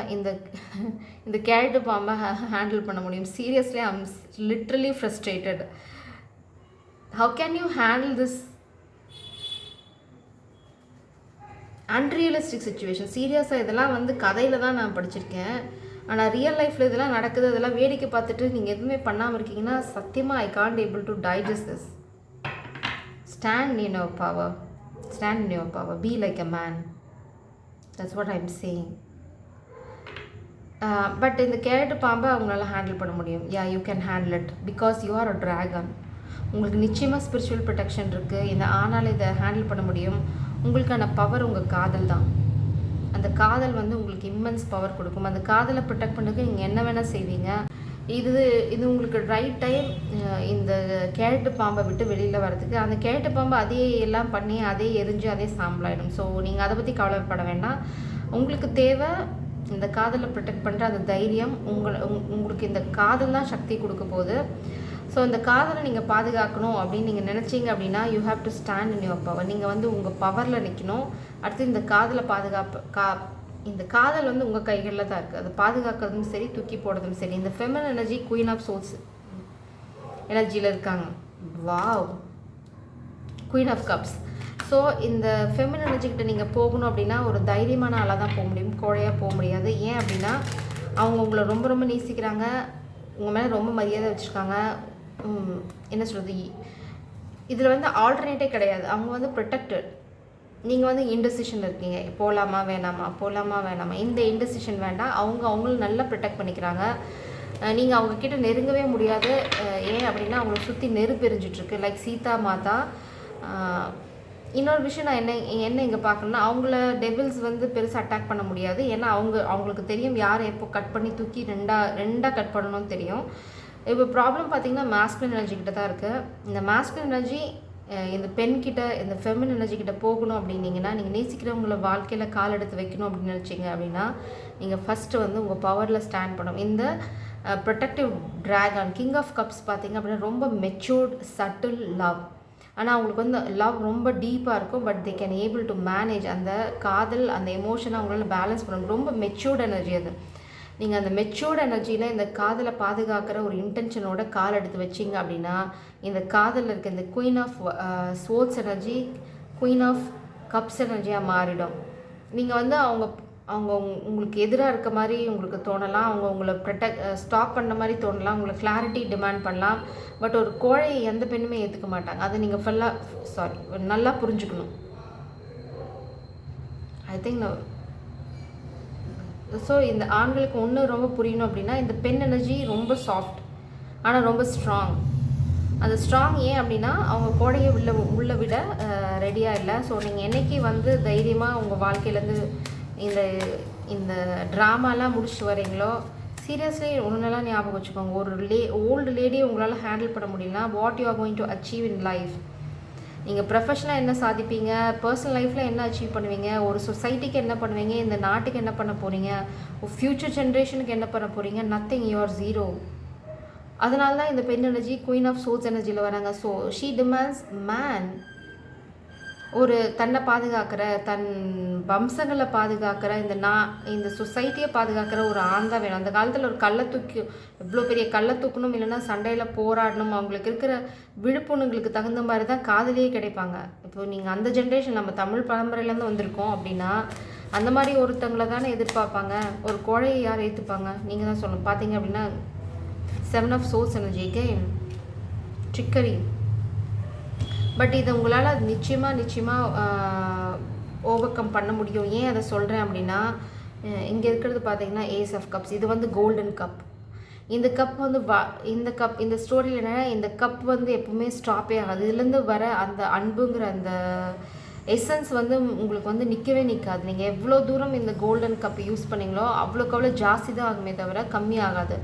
இந்த கேரட் பாம்பை ஹேண்டில் பண்ண முடியும். Seriously I am literally frustrated. How can you handle this unrealistic situation? சீரியஸாக இதெல்லாம் வந்து கதையில் தான் நான் படிச்சிருக்கேன். ஆனால் ரியல் லைஃப்பில் இதெல்லாம் நடக்குது. இதெல்லாம் வேடிக்கை பார்த்துட்டு நீங்கள் எதுவுமே பண்ணாமல் இருக்கீங்கன்னா சத்தியமாக I can't able to digest this. Stand in your power. Stand in your power. Be like a man. That's what I am saying. But இந்த கேரட் பாம்பை அவங்களால ஹேண்டில் பண்ண முடியும். Yeah, you can handle it because you are a dragon. உங்களுக்கு நிச்சயமாக spiritual protection இருக்குது. இந்த ஆனால் இதை ஹேண்டில் பண்ண முடியும். உங்களுக்கான பவர் உங்கள் காதல் தான். அந்த காதல் வந்து உங்களுக்கு இம்மென்ஸ் பவர் கொடுக்கும். அந்த காதலை ப்ரொடெக்ட் பண்ணுறதுக்கு நீங்கள் என்ன வேணால் செய்வீங்க. இது உங்களுக்கு ரைட் டைம் இந்த கேரட்டு பாம்பை விட்டு வெளியில் வரதுக்கு. அந்த கேரட்டு பாம்பை அதே எல்லாம் பண்ணி அதே எரிஞ்சு அதே சாம்பலாயிடும். ஸோ நீங்கள் அதை பற்றி கவலைப்பட வேண்டாம். உங்களுக்கு தேவை இந்த காதலை ப்ரொடெக்ட் பண்ணுற அந்த தைரியம். உங்களுக்கு இந்த காதல் தான் சக்தி கொடுக்க போகுது. ஸோ இந்த காதலை நீங்கள் பாதுகாக்கணும் அப்படின்னு நீங்கள் நினச்சிங்க அப்படின்னா you have to stand in your power. நீங்கள் வந்து உங்கள் பவரில் நிற்கணும். அடுத்து இந்த காதலை இந்த காதல் வந்து உங்கள் கைகளில் தான் இருக்குது. அதை பாதுகாக்கிறதும் சரி, தூக்கி போடுறதும் சரி. இந்த feminine energy queen of souls எனர்ஜியில் இருக்காங்க. Wow, queen of cups. So இந்த ஃபெமினின் எனர்ஜிக்கிட்ட நீங்கள் போகணும் அப்படின்னா ஒரு தைரியமான ஆளாக தான் போக முடியும், கோழையாக போக முடியாது. ஏன் அப்படின்னா அவங்க உங்களை ரொம்ப ரொம்ப நேசிக்கிறாங்க, உங்கள் மேலே ரொம்ப மரியாதை வச்சுருக்காங்க. என்ன சொல்கிறது, இதில் வந்து ஆல்டர்னேட்டே கிடையாது. அவங்க வந்து ப்ரொடெக்டட். நீங்கள் வந்து இன்டெசிஷன் இருக்கீங்க, போகலாமா வேணாமா. இந்த இன்டெசிஷன் வேண்டாம். அவங்கள நல்லா ப்ரொடெக்ட் பண்ணிக்கிறாங்க. நீங்கள் அவங்கக்கிட்ட நெருங்கவே முடியாது. ஏன் அப்படின்னா அவங்கள சுற்றி நெருப்பு எரிஞ்சிட்ருக்கு, லைக் சீதா மாதா. இன்னொரு விஷயம் நான் என்ன இங்கே பார்க்கணுன்னா, அவங்கள டெவில்ஸ் வந்து பெருசாக அட்டாக் பண்ண முடியாது. ஏன்னா அவங்களுக்கு தெரியும் யாரை எப்போ கட் பண்ணி தூக்கி ரெண்டாக கட் பண்ணணும்னு தெரியும். இப்போ ப்ராப்ளம் பார்த்திங்கன்னா மாஸ்குலின் எனர்ஜி கிட்ட தான் இருக்குது. இந்த மாஸ்குலின் எனர்ஜி இந்த பெண்கிட்ட, இந்த ஃபெமினின் எனர்ஜி கிட்ட போகணும் அப்படின்னீங்கன்னா, நீங்கள் நேசிக்கிறவங்கள வாழ்க்கையில் கால் எடுத்து வைக்கணும் அப்படின்னு நினச்சிங்க அப்படின்னா நீங்கள் ஃபஸ்ட்டு வந்து உங்கள் பவரில் ஸ்டாண்ட் பண்ணணும். இந்த protective dragon king of cups பார்த்திங்க அப்படின்னா ரொம்ப மெச்சூர்ட் சட்டில் லவ். ஆனால் அவங்களுக்கு வந்து லவ் ரொம்ப டீப்பாக இருக்கும். But they can able to manage அந்த காதல், அந்த எமோஷனை அவங்களால பேலன்ஸ் பண்ணணும். ரொம்ப மெச்சூர்ட் எனர்ஜி அது. நீங்கள் அந்த மெச்சூர்ட் எனர்ஜியில் இந்த காதலை பாதுகாக்கிற ஒரு இன்டென்ஷனோட கால் எடுத்து வச்சிங்க அப்படின்னா இந்த காதலில் இருக்க இந்த queen of swords energy queen of cups எனர்ஜியாக மாறிடும். நீங்கள் வந்து அவங்க உங்களுக்கு எதிராக இருக்க மாதிரி உங்களுக்கு தோணலாம். அவங்க உங்களை ஸ்டாப் பண்ண மாதிரி தோணலாம். உங்களை கிளாரிட்டி டிமாண்ட் பண்ணலாம். பட் ஒரு கோழையை எந்த பெண்ணுமே ஏற்றுக்க மாட்டாங்க. அதை நீங்கள் நல்லா புரிஞ்சுக்கணும். ஐ திங்க் ஸோ இந்த ஆண்களுக்கு ஒன்று ரொம்ப புரியணும் அப்படின்னா, இந்த பெண் எனர்ஜி ரொம்ப சாஃப்ட் ஆனால் ரொம்ப ஸ்ட்ராங். அந்த ஸ்ட்ராங் ஏன் அப்படின்னா அவங்க கோடையை உள்ள விட ரெடியாக இல்லை. ஸோ நீங்கள் என்றைக்கு வந்து தைரியமாக உங்கள் வாழ்க்கையிலேருந்து இந்த ட்ராமாலாம் முடிச்சுட்டு வரீங்களோ, சீரியஸ்லி ஒன்றுலாம் ஞாபகம் வச்சுக்கோங்க. ஒரு ஓல்டு லேடியை உங்களால் ஹேண்டில் பண்ண முடியலனா what you are going to achieve in life. நீங்கள் ப்ரொஃபஷனாக என்ன சாதிப்பீங்க, பர்சனல் லைஃப்பில் என்ன அச்சீவ் பண்ணுவீங்க, ஒரு சொசைட்டிக்கு என்ன பண்ணுவீங்க, இந்த நாட்டுக்கு என்ன பண்ண போகிறீங்க, ஃப்யூச்சர் ஜென்ரேஷனுக்கு என்ன பண்ண போகிறீங்க, நத்திங், யூ ஆர் ஜீரோ. அதனால தான் இந்த பெண் எனர்ஜி குயின் ஆஃப் சோல்ஸ் எனர்ஜியில் வராங்க. So she demands man. ஒரு தன்னை பாதுகாக்கிற, தன் வம்சங்களை பாதுகாக்கிற, இந்த சொசைட்டியை பாதுகாக்கிற ஒரு ஆண் தான் வேணும். அந்த காலத்தில் ஒரு கல்லை தூக்கி இவ்வளோ பெரிய கல்லை தூக்கணும், இல்லைன்னா சண்டையில் போராடணும், அவங்களுக்கு இருக்கிற விழுப்புண்ணுங்களுக்கு தகுந்த மாதிரி தான் காதலியே கிடைப்பாங்க. இப்போ நீங்கள் அந்த ஜென்ரேஷன், நம்ம தமிழ் பரம்பரையிலேருந்து வந்திருக்கோம் அப்படின்னா அந்த மாதிரி ஒருத்தங்களை தானே எதிர்பார்ப்பாங்க. ஒரு கோழையை யார் ஏற்றுப்பாங்க? நீங்கள் தான் சொல்லணும். பார்த்தீங்க அப்படின்னா 7 of Swords energy again trickery. But இதை உங்களால் நிச்சயமாக ஓவர் கம் பண்ண முடியும். ஏன் அதை சொல்கிறேன் அப்படின்னா, இங்கே இருக்கிறது பார்த்தீங்கன்னா ஏஸ் ஆஃப் கப்ஸ். இது வந்து கோல்டன் கப். இந்த கப் வந்து இந்த ஸ்டோரியில் என்னென்னா, இந்த கப் வந்து எப்பவுமே ஸ்டாப்பே ஆகாது. இதுலேருந்து வர அந்த அன்புங்கிற அந்த எசன்ஸ் வந்து உங்களுக்கு வந்து நிற்கவே நிற்காது. நீங்கள் எவ்வளோ தூரம் இந்த கோல்டன் கப் யூஸ் பண்ணிங்களோ அவ்வளோக்கு அவ்வளோ ஜாஸ்தி தான் ஆகுமே தவிர கம்மி ஆகாது.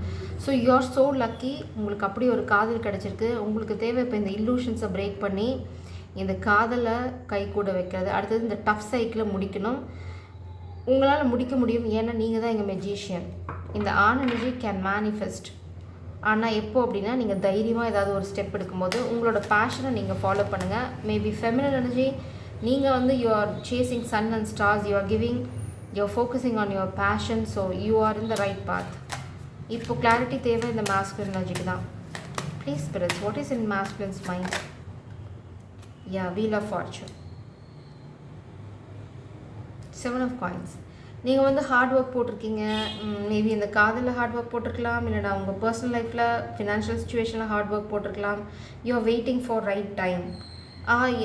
So you R so lucky, உங்களுக்கு அப்படி ஒரு காதல் கிடச்சிருக்கு. உங்களுக்கு தேவை இப்போ இந்த இல்லூஷன்ஸை பிரேக் பண்ணி இந்த காதலை கை கூட வைக்கிறது. அடுத்தது இந்த டஃப் சைக்கிளை முடிக்கணும். உங்களால் முடிக்க முடியும், ஏன்னா நீங்கள் தான் எங்கள் மெஜிஷியன். இந்த ஆன் எனர்ஜி கேன் மேனிஃபெஸ்ட். ஆனால் எப்போ அப்படின்னா, நீங்கள் தைரியமாக ஏதாவது ஒரு ஸ்டெப் எடுக்கும்போது உங்களோட பேஷனை நீங்கள் ஃபாலோ பண்ணுங்கள். மேபி ஃபெமினன் எனர்ஜி, நீங்கள் வந்து you are chasing sun and stars, you are giving, you are focusing on your passion. So you are in the right path. இப்போ கிளாரிட்டி தேவை இந்த மாஸ்குலின் எனர்ஜிக்கு தான். Please spirits, what is in masculine's mind? Yeah, wheel of fortune, 7 of coins. நீங்கள் வந்து hard work போட்டிருக்கீங்க. Maybe இந்த காதலில் ஹார்ட் ஒர்க் போட்டிருக்கலாம், இல்லைனா உங்கள் பர்சனல் லைஃப்பில் ஃபினான்ஷியல் சுச்சுவேஷனில் ஹார்ட் ஒர்க் போட்டிருக்கலாம். You are waiting for right time.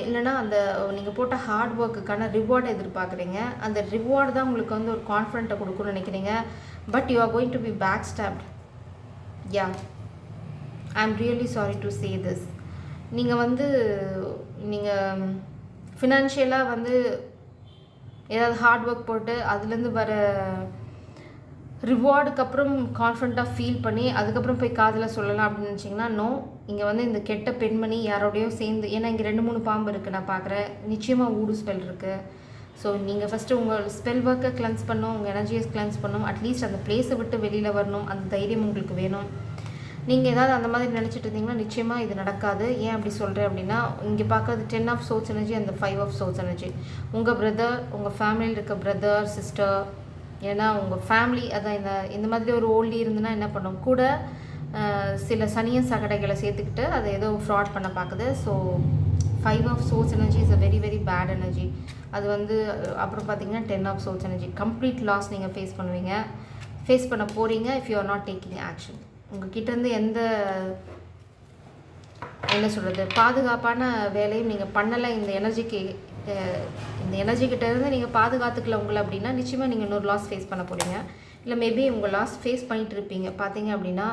இல்லைனா அந்த நீங்கள் போட்ட ஹார்ட் ஒர்க்குக்கான ரிவார்டை எதிர்பார்க்குறீங்க. அந்த ரிவார்டு தான் உங்களுக்கு வந்து ஒரு கான்ஃபிடென்ட்டை கொடுக்கணும்னு நினைக்கிறீங்க. But you are going to be backstabbed. Yeah, I am really sorry to say this. நீங்கள் வந்து ஃபினான்ஷியலாக வந்து ஏதாவது ஹார்ட் ஒர்க் போட்டு அதுலேருந்து வர ரிவார்டுக்கு அப்புறம் கான்ஃபிடண்ட்டாக ஃபீல் பண்ணி அதுக்கப்புறம் போய் காதலை சொல்லலாம் அப்படின்னு நினச்சிங்கன்னா நோ. இங்கே வந்து இந்த கெட்ட பெண்மணி யாரோடையோ சேர்ந்து, ஏன்னா இங்கே 2-3 பாம்பு இருக்குது நான் பார்க்குறேன். நிச்சயமாக ஊடு ஸ்பெல் இருக்குது. ஸோ நீங்கள் ஃபஸ்ட்டு உங்கள் ஸ்பெல் ஒர்க்கை கிளென்ஸ் பண்ணணும், உங்கள் எனர்ஜியை கிளென்ஸ் பண்ணணும். அட்லீஸ்ட் அந்த பிளேஸை விட்டு வெளியில் வரணும். அந்த தைரியம் உங்களுக்கு வேணும். நீங்கள் ஏதாவது அந்த மாதிரி நினச்சிட்டு இருந்தீங்கன்னா நிச்சயமாக இது நடக்காது. ஏன் அப்படி சொல்கிறேன் அப்படின்னா, இங்கே பார்க்குறது 10 of Swords எனர்ஜி, அந்த 5 of Swords எனர்ஜி. உங்கள் பிரதர், உங்கள் ஃபேமிலியில் இருக்க பிரதர் சிஸ்டர், ஏன்னா உங்கள் ஃபேமிலி அதான் இந்த மாதிரி ஒரு ஓல்டி இருந்துன்னா என்ன பண்ணும், கூட சில சனிய சகடைகளை சேர்த்துக்கிட்டு அதை ஏதோ ஃப்ராட் பண்ண பார்க்குது. So 5 of Swords energy is a very very bad energy. அது வந்து அப்புறம் பார்த்தீங்கன்னா 10 of Swords energy. Complete loss நீங்கள் ஃபேஸ் பண்ண போகிறீங்க if you are not taking action. உங்கள் கிட்டேருந்து என்ன சொல்கிறது, பாதுகாப்பான வேலையும் நீங்கள் பண்ணலை. இந்த எனர்ஜிக்கிட்டேருந்து நீங்கள் பாதுகாத்துக்கல உங்களை அப்படின்னா நிச்சயமாக நீங்கள் இன்னொரு லாஸ் ஃபேஸ் பண்ண போகிறீங்க. இல்லை மேபி உங்கள் லாஸ் ஃபேஸ் பண்ணிகிட்டு இருப்பீங்க. பார்த்தீங்க அப்படின்னா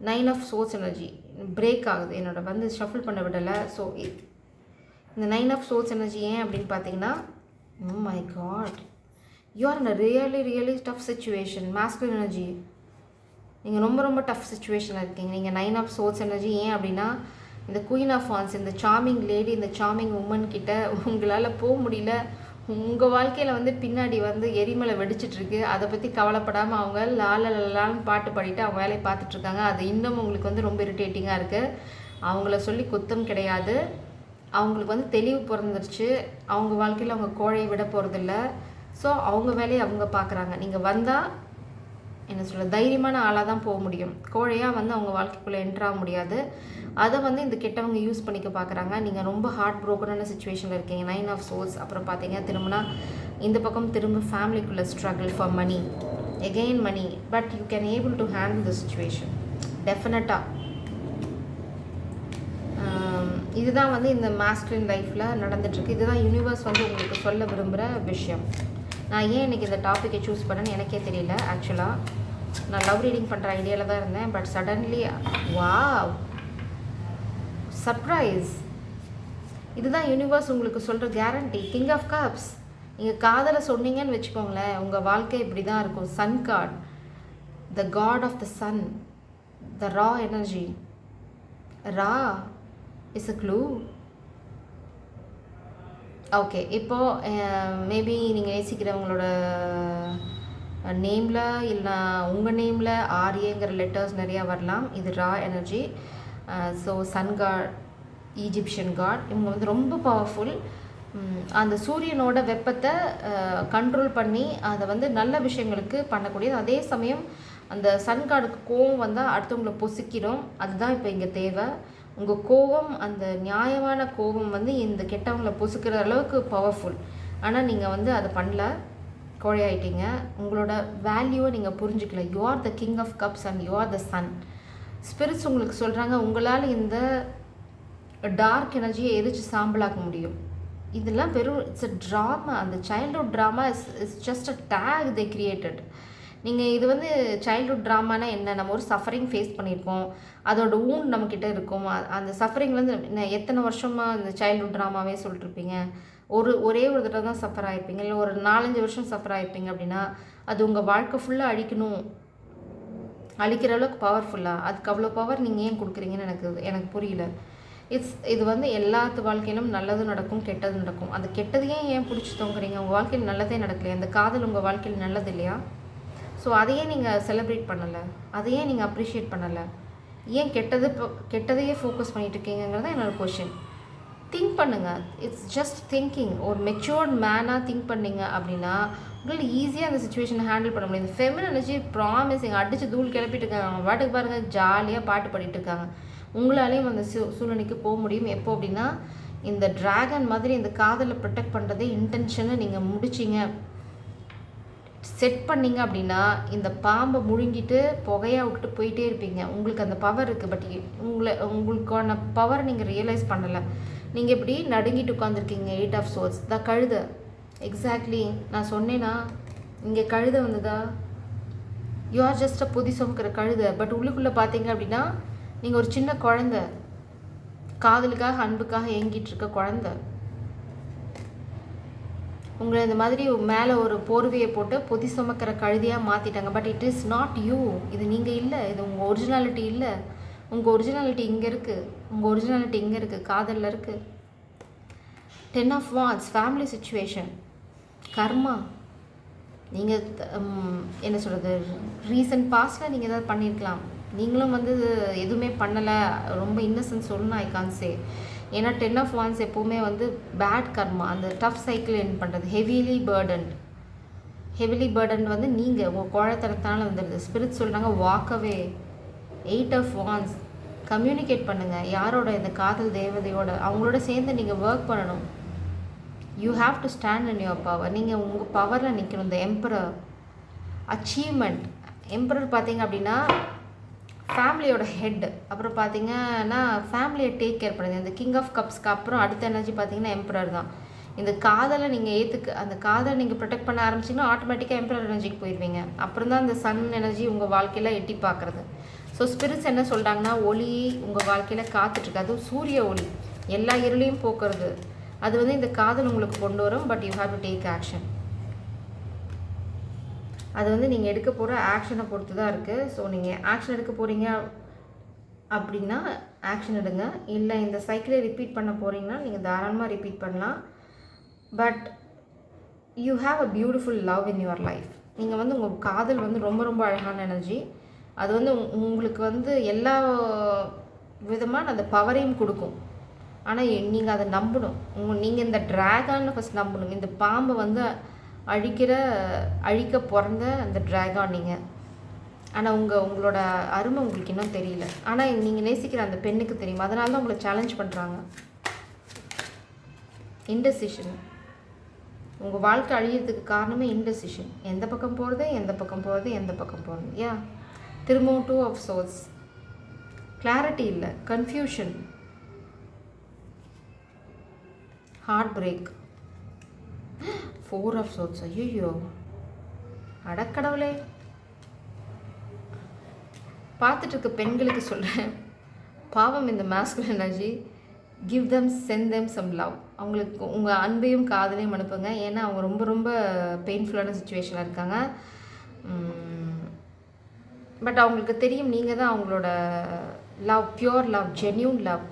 9 of Swords எனர்ஜி பிரேக் ஆகுது. என்னோட வந்து ஷஃபிள் பண்ண விடலை. ஸோ இந்த 9 of Swords எனர்ஜி ஏன் அப்படின்னு பார்த்தீங்கன்னா, oh my God, you are in a really tough situation. Masculine energy, நீங்கள் ரொம்ப டஃப் சுச்சுவேஷனில் இருக்கீங்க. நீங்கள் 9 of Swords எனர்ஜி ஏன் அப்படின்னா, இந்த குயின் ஆஃப் வான்ஸ், இந்த சார்மிங் லேடி, இந்த சார்மிங் உமன் கிட்ட உங்களால் போக முடியல. உங்கள் வாழ்க்கையில் வந்து பின்னாடி வந்து எரிமலை வெடிச்சிட்ருக்கு. அதை பற்றி கவலைப்படாமல் அவங்க லாலான்னு பாட்டு பாடிட்டு அவங்க வேலையை பார்த்துட்ருக்காங்க. அது இன்னும் உங்களுக்கு வந்து ரொம்ப இரிட்டேட்டிங்காக இருக்குது. அவங்கள சொல்லி குத்தம் கிடையாது. அவங்களுக்கு வந்து தெளிவு பிறந்துருச்சு. அவங்க வாழ்க்கையில் அவங்க கோழையை விட போகிறதில்ல. ஸோ அவங்க வேலையை அவங்க பார்க்குறாங்க. நீங்கள் வந்தால் என்ன சொல்ல, தைரியமான ஆளாக தான் போக முடியும். கோழையாக வந்து அவங்க வாழ்க்கைக்குள்ளே என்ட்ராக முடியாது. அதை வந்து இந்த கெட்டவங்க யூஸ் பண்ணிக்க பார்க்குறாங்க. நீங்கள் ரொம்ப ஹார்ட் ப்ரோக்கனான சுச்சுவேஷனில் இருக்கீங்க. 9 of Swords. அப்புறம் பார்த்தீங்க திரும்பினா இந்த பக்கம் திரும்ப ஃபேமிலிக்குள்ளே struggle for money, again money. But you can able to handle the situation டெஃபினட்டாக. இதுதான் வந்து இந்த மாஸ்குலின் லைஃப்பில் நடந்துகிட்ருக்கு. இதுதான் யூனிவர்ஸ் வந்து உங்களுக்கு சொல்ல விரும்புகிற விஷயம். நான் ஏன் இன்றைக்கி இந்த டாப்பிக்கை சூஸ் பண்ணேன்னு எனக்கே தெரியல. ஆக்சுவலாக நான் லவ் ரீடிங் பண்ணுற ஐடியாவில் தான் இருந்தேன். But suddenly wow, surprise. இதுதான் யூனிவர்ஸ் உங்களுக்கு சொல்கிற கேரண்டி. King of cups. நீங்கள் காதலை சொன்னீங்கன்னு வச்சுக்கோங்களேன், உங்கள் வாழ்க்கை இப்படி தான் இருக்கும். Sun card, the god of the sun, the Ra energy. Ra is a clue. Okay, இப்போது மேபி நீங்கள் நேசிக்கிறவங்களோட நேமில் இல்லைனா உங்கள் நேமில் ஆரியங்கிற லெட்டர்ஸ் நிறையா வரலாம். இது Ra energy. So sun God, Egyptian God, இவங்க வந்து ரொம்ப பவர்ஃபுல். அந்த சூரியனோட வெப்பத்தை கண்ட்ரோல் பண்ணி அதை வந்து நல்ல விஷயங்களுக்கு பண்ணக்கூடியது. அதே சமயம் அந்த சன் கார்டுக்கு கோவம் வந்தால் அடுத்தவங்களை பொசுக்கிடும். அதுதான் இப்போ இங்கே தேவை. உங்கள் கோவம், அந்த நியாயமான கோவம் வந்து இந்த கெட்டவங்களை பொசுக்கிற அளவுக்கு பவர்ஃபுல். ஆனால் நீங்கள் வந்து அதை பண்ணல, கோழையாயிட்டீங்க. உங்களோட வேல்யூவை நீங்கள் புரிஞ்சுக்கல. You are the king of cups and you are the sun. Spirits உங்களுக்கு சொல்கிறாங்க, உங்களால் இந்த டார்க் எனர்ஜியை எரிச்சு சாம்பலாக்க முடியும். இதெல்லாம் வெறும் இட்ஸ் அ ட்ராமா. அந்த childhood drama is just a take they created. நீங்கள் இது வந்து சைல்ட்ஹுட் ட்ராமானா என்ன? நம்ம ஒரு சஃபரிங் ஃபேஸ் பண்ணியிருக்கோம், அதோட ஊன் நம்மக்கிட்ட இருக்கும். அந்த சஃபரிங்லேருந்து எத்தனை வருஷமாக இந்த சைல்ட்ஹுட் ட்ராமாவே சொல்லிட்டுருப்பீங்க. ஒரே ஒரு தடவை தான் சஃபர் ஆகிருப்பீங்க, இல்லை ஒரு 4-5 வருஷம் சஃபர் ஆகிருப்பீங்க. அப்படின்னா அது உங்கள் வாழ்க்கை ஃபுல்லாக அழிக்கிற அளவுக்கு பவர்ஃபுல்லாக. அதுக்கு அவ்வளோ பவர் நீங்கள் ஏன் கொடுக்குறீங்கன்னு எனக்கு புரியல. இது வந்து எல்லாத்து வாழ்க்கையிலும் நல்லதும் நடக்கும், கெட்டதும் நடக்கும். அந்த கெட்டதையே ஏன் பிடிச்சி தொங்குறீங்க? உங்கள் வாழ்க்கையில் நல்லதே நடக்கலையா? அந்த காதல் உங்கள் வாழ்க்கையில் நல்லது இல்லையா? ஸோ அதையே நீங்கள் செலிப்ரேட் பண்ணலை, அதையே நீங்கள் அப்ரிஷியேட் பண்ணலை. ஏன் கெட்டதையே ஃபோக்கஸ் பண்ணிகிட்டு இருக்கீங்கிறது என்னோட கொஷின். திங்க் பண்ணுங்கள். It's just thinking. ஒரு மெச்சூர்ட் மேனாக திங்க் பண்ணிங்க அப்படின்னா உங்களுக்கு ஈஸியாக அந்த சுச்சுவேஷனை ஹேண்டில் பண்ண முடியும். இந்த ஃபெமின் எனர்ஜி ப்ராமிசிங் அடித்து தூள் கிளப்பிட்டு இருக்காங்க. அவங்க பாட்டுக்கு பாருங்கள், ஜாலியாக பாட்டு பாடிட்டு இருக்காங்க. உங்களாலேயும் அந்த சூழ்நிலைக்கு போக முடியும். எப்போ அப்படின்னா இந்த ட்ராகன் மாதிரி இந்த காதலை ப்ரொடெக்ட் பண்ணுறதே இன்டென்ஷனை நீங்கள் முடிச்சிங்க, செட் பண்ணிங்க அப்படின்னா இந்த பாம்பை முழுங்கிட்டு புகையாக விட்டுட்டு போயிட்டே இருப்பீங்க. உங்களுக்கு அந்த பவர் இருக்குது. பட் உங்களுக்கான பவர் நீங்கள் ரியலைஸ் பண்ணலை. நீங்கள் எப்படி நடுங்கிட்டு உட்காந்துருக்கீங்க. 8 ஆஃப் சோர்ஸ் தான் கழுதை. எக்ஸாக்ட்லி நான் சொன்னேன்னா இங்கே கழுதை வந்ததா? யூ ஆர் ஜஸ்ட் அ பொதி சுமக்கிற கழுதை. பட் உள்ளுக்குள்ளே பார்த்தீங்க அப்படின்னா நீங்கள் ஒரு சின்ன குழந்தை, காதலுக்காக அன்புக்காக ஏங்கிட்டு இருக்க குழந்தை. உங்களை இந்த மாதிரி மேலே ஒரு போர்வையை போட்டு பொதி சுமக்கிற கழுதியாக மாற்றிட்டாங்க. But it is not you. இது நீங்கள் இல்லை, இது உங்கள் ஒரிஜினாலிட்டி இல்லை. உங்கள் ஒரிஜினாலிட்டி இங்கே இருக்குது. உங்கள் ஒரிஜினாலிட்டி இங்கே இருக்குது, காதலில் இருக்குது. 10 ஆஃப் வாண்ட்ஸ், ஃபேமிலி சுச்சுவேஷன், கர்மா. நீங்கள் என்ன சொல்கிறது, ரீசன்ட் பாஸ்டில் நீங்கள் ஏதாவது பண்ணியிருக்கலாம். நீங்களும் வந்து எதுவுமே பண்ணலை, ரொம்ப இன்னசென்ட் சொல்லணும் ஐ கான் சே. ஏன்னா 10 ஆஃப் வாண்ட்ஸ் எப்போவுமே வந்து பேட் கர்மா, அந்த டஃப் சைக்கிள் என் பண்ணுறது. ஹெவிலி பேர்டன் வந்து நீங்கள் உங்கள் குழத்தனத்தால் வந்துடுது. ஸ்பிரிட் சொல்கிறாங்க வாக்கவே. 8 ஆஃப் வாண்ட்ஸ், கம்யூனிகேட் பண்ணுங்கள் யாரோட, இந்த காதல் தேவதையோட. அவங்களோட சேர்ந்து நீங்கள் ஒர்க் பண்ணணும். You have to stand in your power. நீங்கள் உங்கள் பவரில் நிற்கணும். இந்த எம்பரர் அச்சீவ்மெண்ட். எம்பரர் பார்த்தீங்க அப்படின்னா ஃபேமிலியோட ஹெட். அப்புறம் பார்த்தீங்கன்னா ஃபேமிலியை டேக் கேர் பண்ணுது. இந்த கிங் ஆஃப் கப்ஸ்க்கு அப்புறம் அடுத்த எனர்ஜி பார்த்தீங்கன்னா எம்பரர் தான். இந்த காதலை நீங்கள் அந்த காதலை நீங்கள் ப்ரொடெக்ட் பண்ண ஆரம்பிச்சிங்கன்னா ஆட்டோமேட்டிக்காக எம்பரர் எனர்ஜிக்கு போயிடுவீங்க. அப்புறம் தான் இந்த சன் எனர்ஜி உங்கள் வாழ்க்கையில் எட்டி பார்க்குறது. ஸோ ஸ்பிரிட்ஸ் என்ன சொல்கிறாங்கன்னா, ஒளி உங்கள் வாழ்க்கையில் காத்துட்ருக்கு. அதுவும் சூரிய ஒளி எல்லா இருளையும் போக்குறது. அது வந்து இந்த காதல் உங்களுக்கு கொண்டு வரும். But you have to take action. அது வந்து நீங்கள் எடுக்க போகிற ஆக்ஷனை பொறுத்து தான் இருக்குது. ஸோ நீங்கள் ஆக்ஷன் எடுக்க போகிறீங்க அப்படின்னா ஆக்ஷன் எடுங்க. இல்லை இந்த சைக்கிளை ரிப்பீட் பண்ண போகிறீங்கன்னா நீங்கள் தாராளமாக ரிப்பீட் பண்ணலாம். But you have a beautiful love in your life. நீங்கள் வந்து உங்கள் காதல் வந்து ரொம்ப ரொம்ப அழகான எனர்ஜி. அது வந்து உங்களுக்கு வந்து எல்லா விதமான அந்த பவரையும் கொடுக்கும். ஆனால் நீங்கள் அதை நம்பணும். நீங்கள் இந்த ட்ராகனை ஃபஸ்ட் நம்பணும். இந்த பாம்பை வந்து அழிக்க பிறந்த அந்த ட்ராகன் நீங்கள். ஆனால் உங்களோட அருமை உங்களுக்கு இன்னும் தெரியல. ஆனால் நீங்கள் நேசிக்கிற அந்த பெண்ணுக்கு தெரியும். அதனால தான் உங்களை சேலஞ்ச் பண்ணுறாங்க. இன்டெசிஷன். உங்கள் வாழ்க்கை அழியறதுக்கு காரணமே இன்டெசிஷன். எந்த பக்கம் போகிறது, எந்த பக்கம் போகிறது. யா, திரும்பவும் 2 ஆஃப் சோர்ஸ். கிளாரிட்டி இல்லை, confusion, heartbreak. 4 of swords. ஐயோ அடக்கடவுளே. பார்த்துட்டு இருக்க பெண்களுக்கு சொல்கிறேன், பாவம் இந்த masculine energy. Give them, send them some love. அவங்களுக்கு உங்கள் அன்பையும் காதலையும் அனுப்புங்க. ஏன்னா அவங்க ரொம்ப ரொம்ப பெயின்ஃபுல்லான சுச்சுவேஷனில் இருக்காங்க. பட் அவங்களுக்கு தெரியும் நீங்கள் தான் அவங்களோட love, pure love, genuine love.